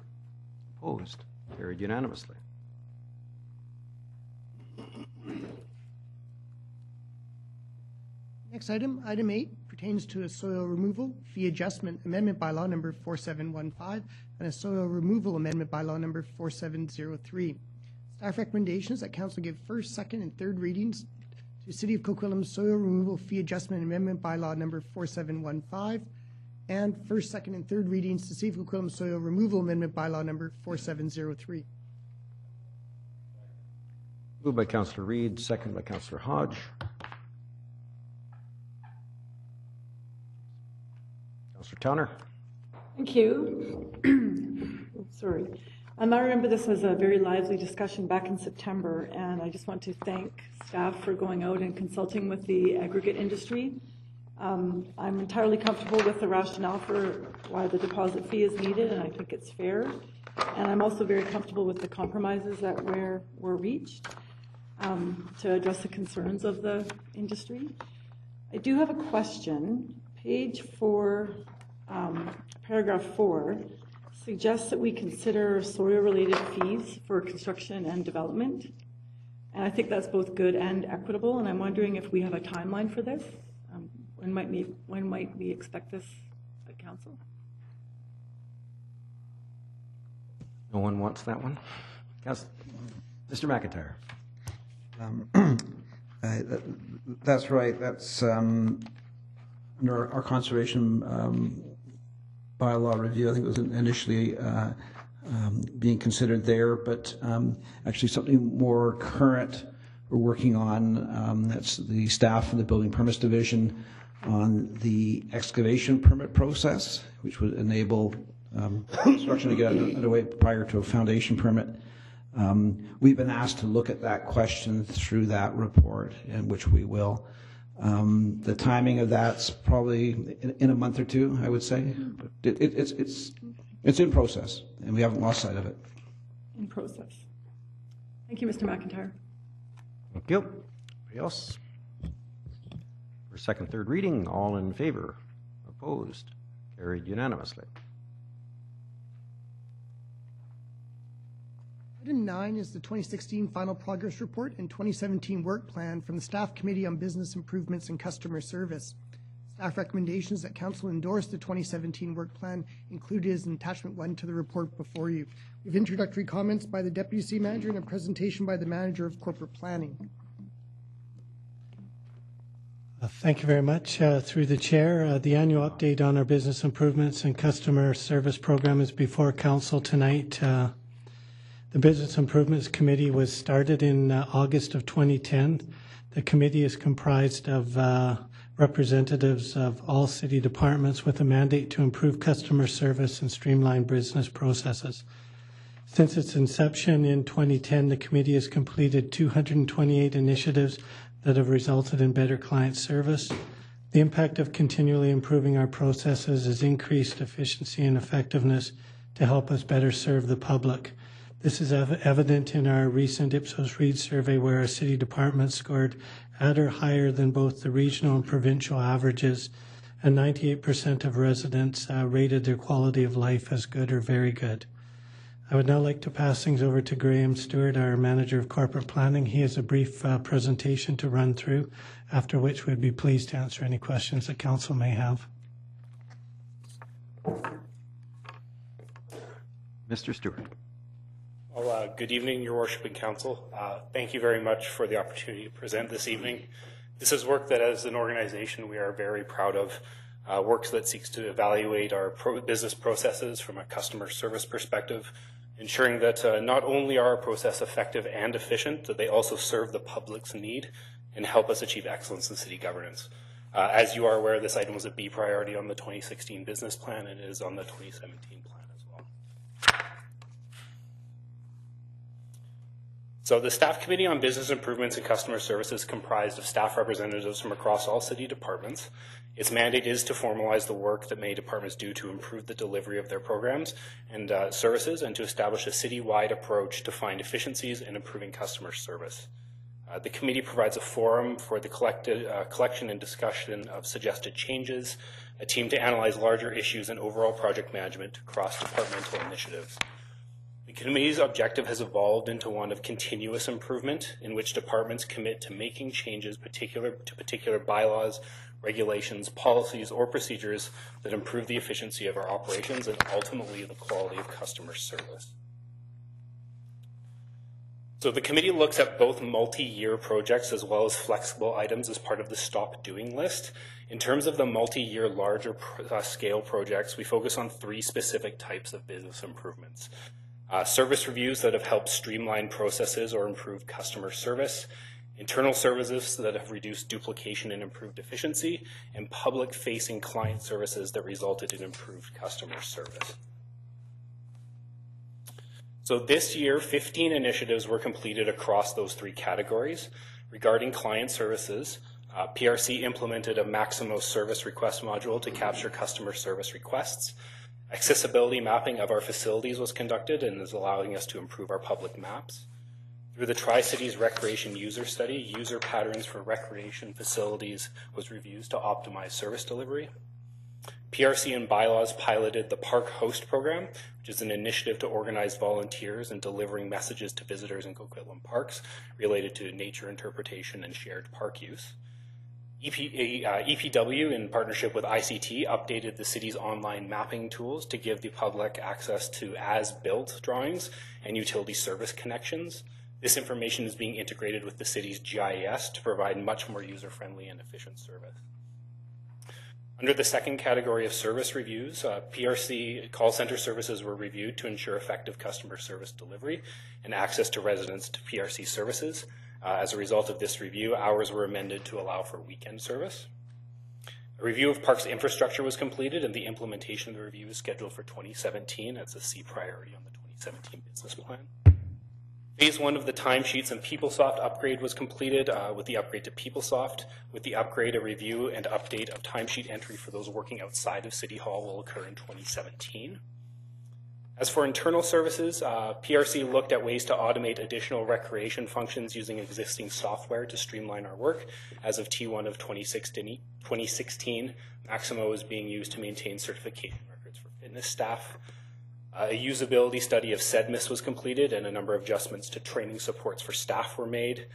Opposed? Carried unanimously. Next item, item 8, pertains to a soil removal fee adjustment amendment bylaw number 4715 and a soil removal amendment bylaw number 4703. Staff recommendations that Council give first, second, and third readings to City of Coquitlam soil removal fee adjustment amendment bylaw number 4715 and first, second, and third readings to City of Coquitlam soil removal amendment bylaw number 4703. Moved by Councillor Reid, second by Councillor Hodge. Councillor Towner. Thank you. Sorry. I remember this was a very lively discussion back in September, and I just want to thank staff for going out and consulting with the aggregate industry. I'm entirely comfortable with the rationale for why the deposit fee is needed, and I think it's fair. And I'm also very comfortable with the compromises that were reached to address the concerns of the industry. I do have a question. Page 4, paragraph 4, suggests that we consider soil-related fees for construction and development. And I think that's both good and equitable, and I'm wondering if we have a timeline for this. When might we expect this at Council? No one wants that one? Mr. McIntyre. That's right. That's under our conservation bylaw review. I think it was initially being considered there, but actually something more current we're working on. That's the staff in the Building Permits Division on the excavation permit process, which would enable construction to get underway prior to a foundation permit. We've been asked to look at that question through that report, and which we will. The timing of that's probably in a month or two, I would say. But it's in process, and we haven't lost sight of it. In process. Thank you, Mr. McIntyre. Thank you. Anybody else? For second, third reading, all in favor? Opposed? Carried unanimously. Item 9 is the 2016 Final Progress Report and 2017 Work Plan from the Staff Committee on Business Improvements and Customer Service. Staff recommendations that Council endorse the 2017 Work Plan included as an attachment 1 to the report before you. We have introductory comments by the Deputy City Manager and a presentation by the Manager of Corporate Planning. Thank you very much. Through the Chair, the annual update on our business improvements and customer service program is before Council tonight. The Business Improvements Committee was started in August of 2010. The committee is comprised of representatives of all city departments with a mandate to improve customer service and streamline business processes. Since its inception in 2010, the committee has completed 228 initiatives that have resulted in better client service. The impact of continually improving our processes is increased efficiency and effectiveness to help us better serve the public. This is evident in our recent Ipsos Reid survey, where our city department scored at or higher than both the regional and provincial averages, and 98% of residents rated their quality of life as good or very good. I would now like to pass things over to Graham Stewart, our Manager of Corporate Planning. He has a brief presentation to run through, after which we'd be pleased to answer any questions that Council may have. Mr. Stewart. Well, good evening, Your Worship and Council. Thank you very much for the opportunity to present this evening. This is work that as an organization we are very proud of, work that seeks to evaluate our business processes from a customer service perspective, ensuring that not only are our processes effective and efficient, that they also serve the public's need and help us achieve excellence in city governance. As you are aware, this item was a B priority on the 2016 business plan and is on the 2017 plan as well. So the Staff Committee on Business Improvements and Customer Services is comprised of staff representatives from across all city departments. Its mandate is to formalize the work that many departments do to improve the delivery of their programs and services, and to establish a city-wide approach to find efficiencies in improving customer service. The committee provides a forum for the collection and discussion of suggested changes, a team to analyze larger issues, and overall project management across departmental initiatives. The committee's objective has evolved into one of continuous improvement, in which departments commit to making changes to particular bylaws, regulations, policies, or procedures that improve the efficiency of our operations and ultimately the quality of customer service. So the committee looks at both multi-year projects as well as flexible items as part of the stop doing list. In terms of the multi-year larger scale projects, we focus on three specific types of business improvements. Service reviews that have helped streamline processes or improve customer service, internal services that have reduced duplication and improved efficiency, and public-facing client services that resulted in improved customer service. So this year, 15 initiatives were completed across those three categories. Regarding client services, PRC implemented a Maximo service request module to capture customer service requests. Accessibility mapping of our facilities was conducted and is allowing us to improve our public maps. Through the Tri-Cities Recreation User Study, user patterns for recreation facilities was reviewed to optimize service delivery. PRC and Bylaws piloted the Park Host Program, which is an initiative to organize volunteers in delivering messages to visitors in Coquitlam parks related to nature interpretation and shared park use. EPW, in partnership with ICT, updated the city's online mapping tools to give the public access to as-built drawings and utility service connections. This information is being integrated with the city's GIS to provide much more user-friendly and efficient service. Under the second category of service reviews, PRC call center services were reviewed to ensure effective customer service delivery and access to residents to PRC services. As a result of this review, hours were amended to allow for weekend service. A review of parks infrastructure was completed, and the implementation of the review is scheduled for 2017. That's a C priority on the 2017 business plan. Phase 1 of the timesheets and PeopleSoft upgrade was completed with the upgrade to PeopleSoft. With the upgrade, a review and update of timesheet entry for those working outside of City Hall will occur in 2017. As for internal services, PRC looked at ways to automate additional recreation functions using existing software to streamline our work. As of T1 of 2016, Maximo is being used to maintain certification records for fitness staff. A usability study of SEDMIS was completed, and a number of adjustments to training supports for staff were made.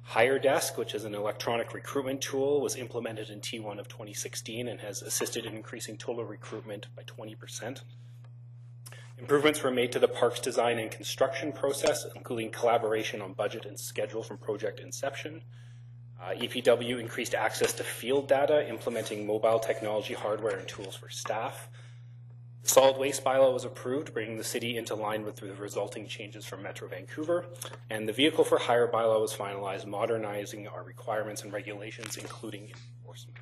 Hire Desk, which is an electronic recruitment tool, was implemented in T1 of 2016 and has assisted in increasing total recruitment by 20%. Improvements were made to the park's design and construction process, including collaboration on budget and schedule from project inception. EPW increased access to field data, implementing mobile technology hardware and tools for staff. The solid waste bylaw was approved, bringing the city into line with the resulting changes from Metro Vancouver. And the vehicle for hire bylaw was finalized, modernizing our requirements and regulations, including enforcement.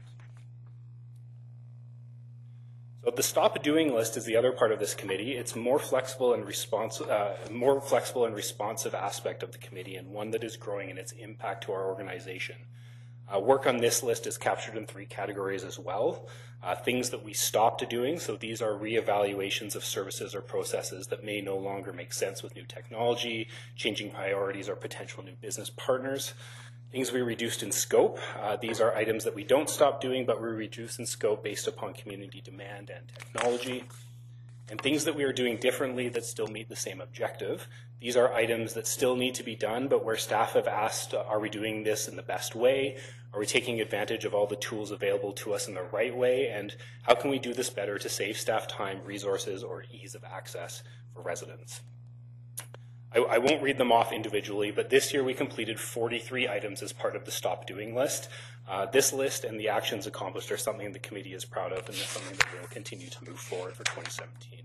So the stop doing list is the other part of this committee. It's more flexible and responsive aspect of the committee, and one that is growing in its impact to our organization. Work on this list is captured in three categories as well. Things that we stopped doing, so these are reevaluations of services or processes that may no longer make sense with new technology, changing priorities, or potential new business partners. Things we reduced in scope. These are items that we don't stop doing, but we reduce in scope based upon community demand and technology. and things that we are doing differently that still meet the same objective. These are items that still need to be done, but where staff have asked, are we doing this in the best way? Are we taking advantage of all the tools available to us in the right way? And how can we do this better to save staff time, resources, or ease of access for residents? I won't read them off individually, but this year we completed 43 items as part of the Stop Doing list. This list and the actions accomplished are something the committee is proud of, and it's something that we'll continue to move forward for 2017.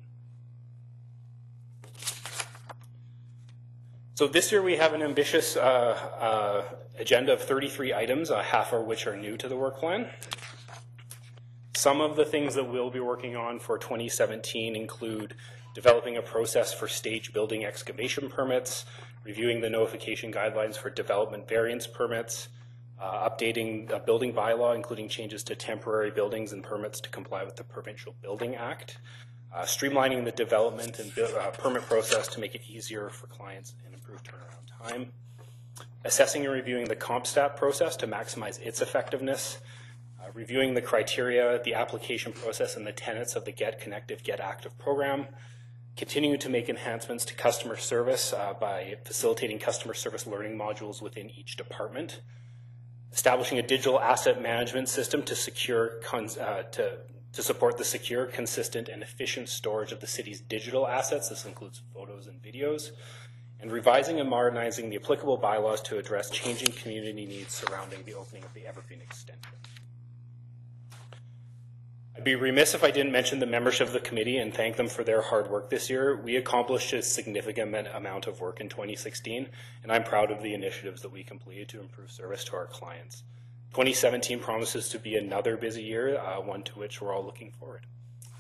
So this year we have an ambitious agenda of 33 items, half of which are new to the work plan. Some of the things that we'll be working on for 2017 include developing a process for stage building excavation permits, reviewing the notification guidelines for development variance permits, updating the building bylaw, including changes to temporary buildings and permits to comply with the Provincial Building Act, streamlining the development and permit process to make it easier for clients and improve turnaround time, assessing and reviewing the CompStat process to maximize its effectiveness, reviewing the criteria, the application process, and the tenets of the Get Connected, Get Active program, continuing to make enhancements to customer service by facilitating customer service learning modules within each department, establishing a digital asset management system to support the secure, consistent, and efficient storage of the city's digital assets. This includes photos and videos, and revising and modernizing the applicable bylaws to address changing community needs surrounding the opening of the Evergreen Extension. I'd be remiss if I didn't mention the membership of the committee and thank them for their hard work this year. We accomplished a significant amount of work in 2016, and I'm proud of the initiatives that we completed to improve service to our clients. 2017 promises to be another busy year, one to which we're all looking forward.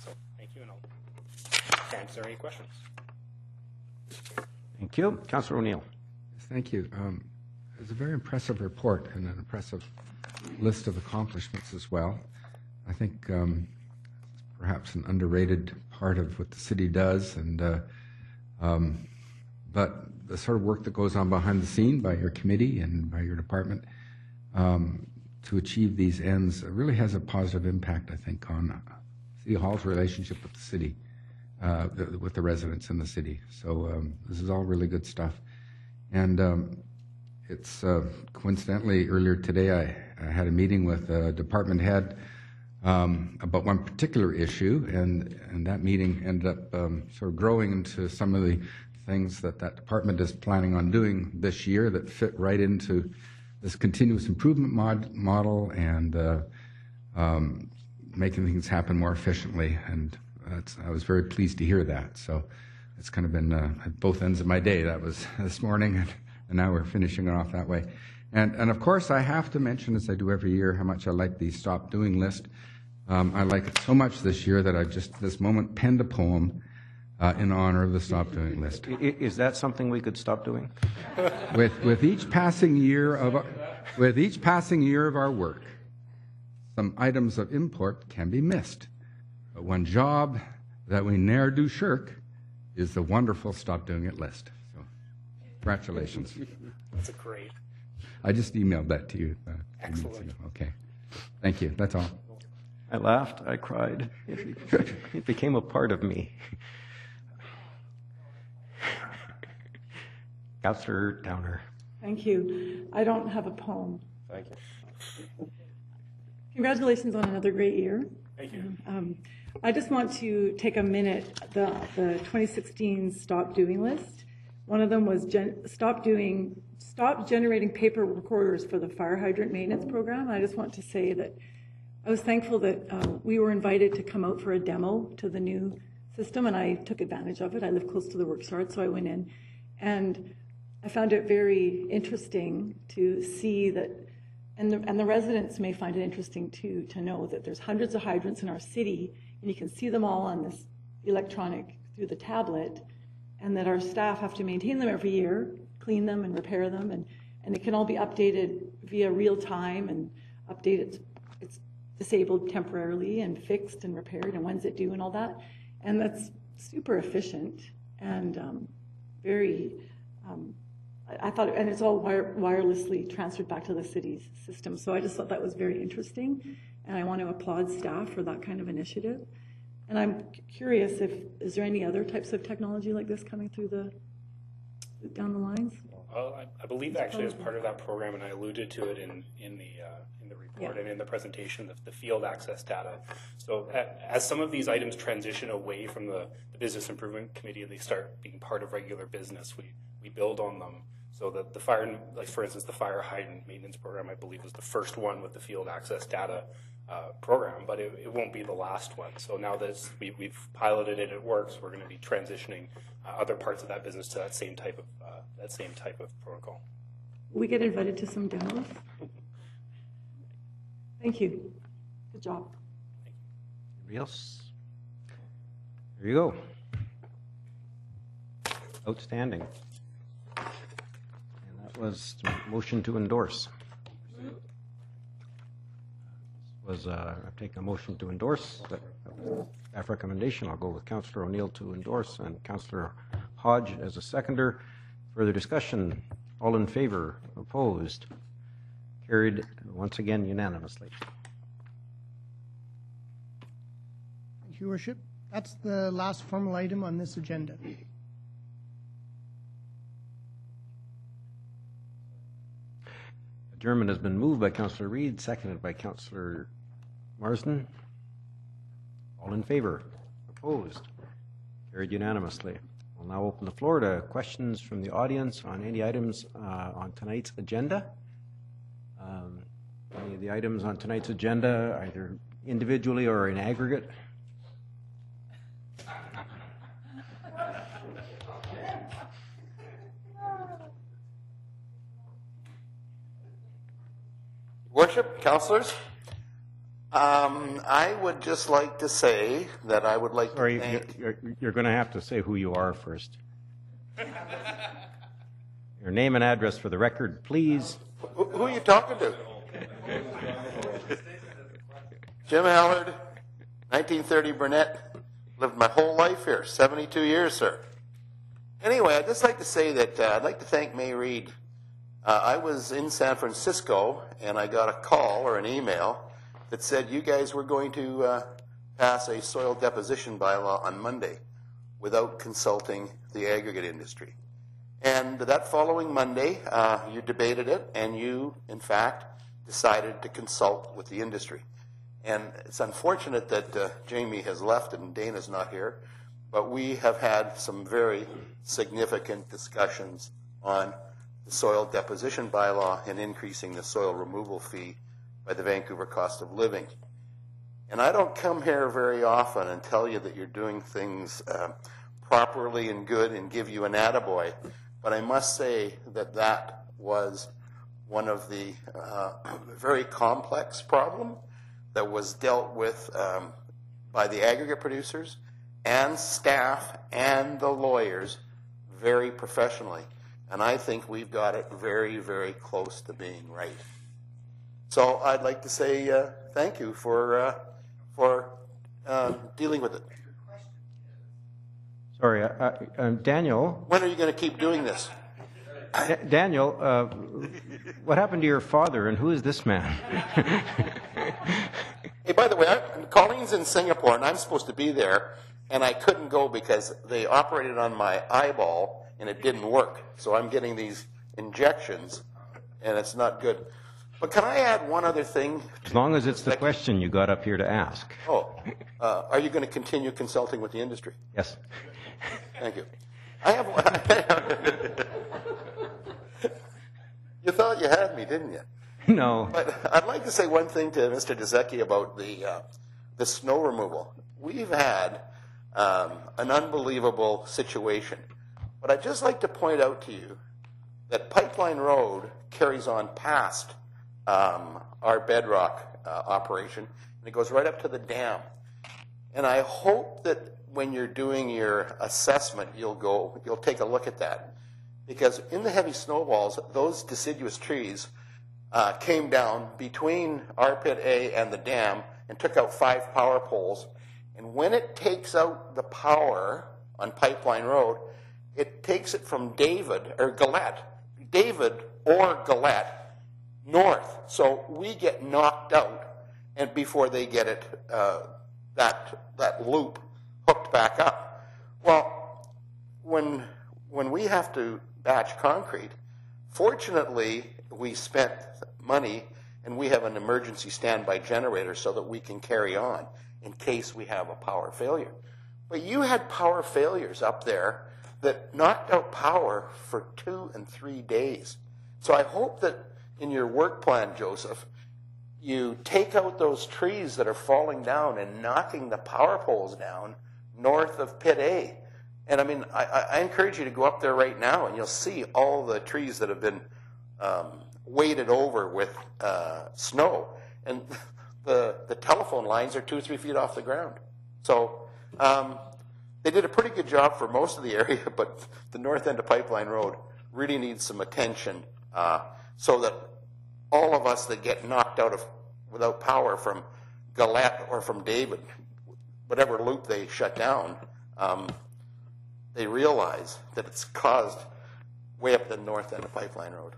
So thank you, and I'll answer any questions. Thank you. Councillor O'Neill. Thank you. It was a very impressive report and an impressive list of accomplishments as well. I think perhaps an underrated part of what the city does, and but the sort of work that goes on behind the scene by your committee and by your department to achieve these ends really has a positive impact, I think, on City Hall's relationship with the city, with the residents in the city. So this is all really good stuff. And it's coincidentally, earlier today I had a meeting with a department head about one particular issue, and that meeting ended up sort of growing into some of the things that that department is planning on doing this year that fit right into this continuous improvement model and making things happen more efficiently. And I was very pleased to hear that. So it's kind of been at both ends of my day. That was this morning, and now we're finishing it off that way. And of course, I have to mention, as I do every year, how much I like the Stop Doing list. I like it so much this year that I've just this moment penned a poem in honor of the Stop Doing list. Is that something we could stop doing? With each passing year of our work, some items of import can be missed. But one job that we ne'er do shirk is the wonderful Stop Doing It list. So, congratulations. That's a great. I just emailed that to you. Excellent. Okay. Thank you. That's all. I laughed, I cried. It became a part of me. Councillor Downer. Thank you. I don't have a poem. Thank you. Congratulations on another great year. Thank you. I just want to take a minute, the 2016 Stop Doing list. One of them was stop generating paper recorders for the fire hydrant maintenance program. I just want to say that I was thankful that we were invited to come out for a demo to the new system, and I took advantage of it. I live close to the works yard, so I went in, and I found it very interesting to see that, and the residents may find it interesting too, to know that there's hundreds of hydrants in our city, and you can see them all on this electronic through the tablet, and that our staff have to maintain them every year, clean them and repair them, and it can all be updated via real time and updated. It's disabled temporarily and fixed and repaired, and when's it due and all that. And that's super efficient and very, I thought, and it's all wirelessly transferred back to the city's system. So I just thought that was very interesting, and I want to applaud staff for that kind of initiative. And I'm curious is there any other types of technology like this coming through down the lines? I believe actually as part of that program, and I alluded to it in the report and in the presentation, the field access data. So as some of these items transition away from the Business Improvement Committee and they start being part of regular business, we build on them. So that the fire, like for instance, the fire hydrant maintenance program, I believe was the first one with the field access data program, but it won't be the last one. So now that we've piloted it, it works. We're going to be transitioning other parts of that business to that same type of protocol. Will we get invited to some demos? Thank you. Good job. Anybody else? There you go. Outstanding. And that was the motion to endorse. I take a motion to endorse. Staff recommendation. I'll go with Councillor O'Neill to endorse and Councillor Hodge as a seconder. Further discussion. All in favor? Opposed? Carried once again unanimously. Thank you, Worship. That's the last formal item on this agenda. Adjournment has been moved by Councillor Reid, seconded by Councillor Marsden. All in favor? Opposed? Carried unanimously. We'll now open the floor to questions from the audience on any items on tonight's agenda. Any of the items on tonight's agenda, either individually or in aggregate? Worship, councillors, I would just like to say that I would like to thank... You're going to have to say who you are first. Your name and address for the record, please. Who are you talking to? Jim Hallard, 1930 Burnett. Lived my whole life here, 72 years, sir. Anyway, I'd just like to say that I'd like to thank May Reid. I was in San Francisco, and I got a call or an email that said you guys were going to pass a soil deposition bylaw on Monday without consulting the aggregate industry. And that following Monday, you debated it, and you, in fact, decided to consult with the industry. And it's unfortunate that Jamie has left and Dana's not here, but we have had some very significant discussions on the soil deposition bylaw and increasing the soil removal fee by the Vancouver cost of living. And I don't come here very often and tell you that you're doing things properly and good and give you an attaboy, but I must say that that was one of the very complex problem that was dealt with by the aggregate producers and staff and the lawyers very professionally. And I think we've got it very, very close to being right. So I'd like to say thank you for dealing with it. Sorry, Daniel. When are you going to keep doing this? Daniel, what happened to your father, and who is this man? Hey, by the way, Colleen's in Singapore, and I'm supposed to be there, and I couldn't go because they operated on my eyeball, and it didn't work. So I'm getting these injections, and it's not good. But can I add one other thing? As long as it's the question you got up here to ask. Oh, are you going to continue consulting with the industry? Yes. Thank you. I have one. You thought you had me, didn't you? No. But I'd like to say one thing to Mr. Dezecki about the snow removal. We've had an unbelievable situation. But I'd just like to point out to you that Pipeline Road carries on past our bedrock operation, and it goes right up to the dam. And I hope that when you're doing your assessment, you'll take a look at that. Because in the heavy snowballs, those deciduous trees came down between our pit A and the dam and took out 5 power poles. And when it takes out the power on Pipeline Road, it takes it from David or Gillette north. So we get knocked out and before they get it that loop hooked back up. Well, when we have to batch concrete, fortunately we spent money and we have an emergency standby generator so that we can carry on in case we have a power failure. But you had power failures up there that knocked out power for 2 and 3 days. So I hope that in your work plan, Joseph, you take out those trees that are falling down and knocking the power poles down north of Pit A. And I mean, I encourage you to go up there right now and you'll see all the trees that have been weighted over with snow. And the telephone lines are 2 or 3 feet off the ground. So they did a pretty good job for most of the area, but the north end of Pipeline Road really needs some attention so that all of us that get knocked out of without power from Galette or from David, whatever loop they shut down, they realize that it's caused way up the north end of Pipeline Road.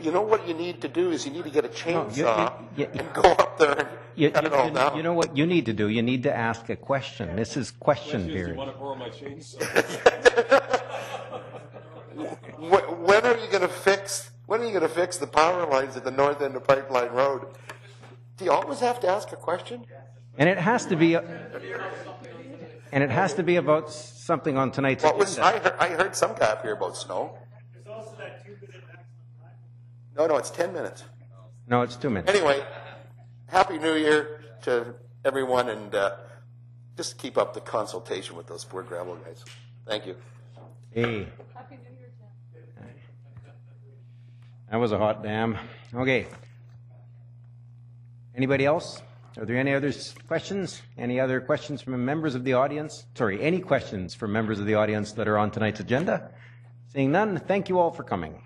You know what you need to do is you need to get a chainsaw and go up there and cut it all down. You know what you need to do? You need to ask a question. This is question period. Do you want to borrow my chainsaw? When are you going to fix the power lines at the north end of Pipeline Road? Do you always have to ask a question? And it has to be about something on tonight's agenda. I heard some guy up here about snow. There's also that 2-minute maximum time. No, it's 10 minutes. No, it's 2 minutes. Anyway, Happy New Year to everyone, and just keep up the consultation with those poor gravel guys. Thank you. Hey. Happy New Year, Tim. That was a hot dam. Okay. Anybody else? Are there any other questions? Any other questions from members of the audience? Sorry, any questions from members of the audience that are on tonight's agenda? Seeing none, thank you all for coming.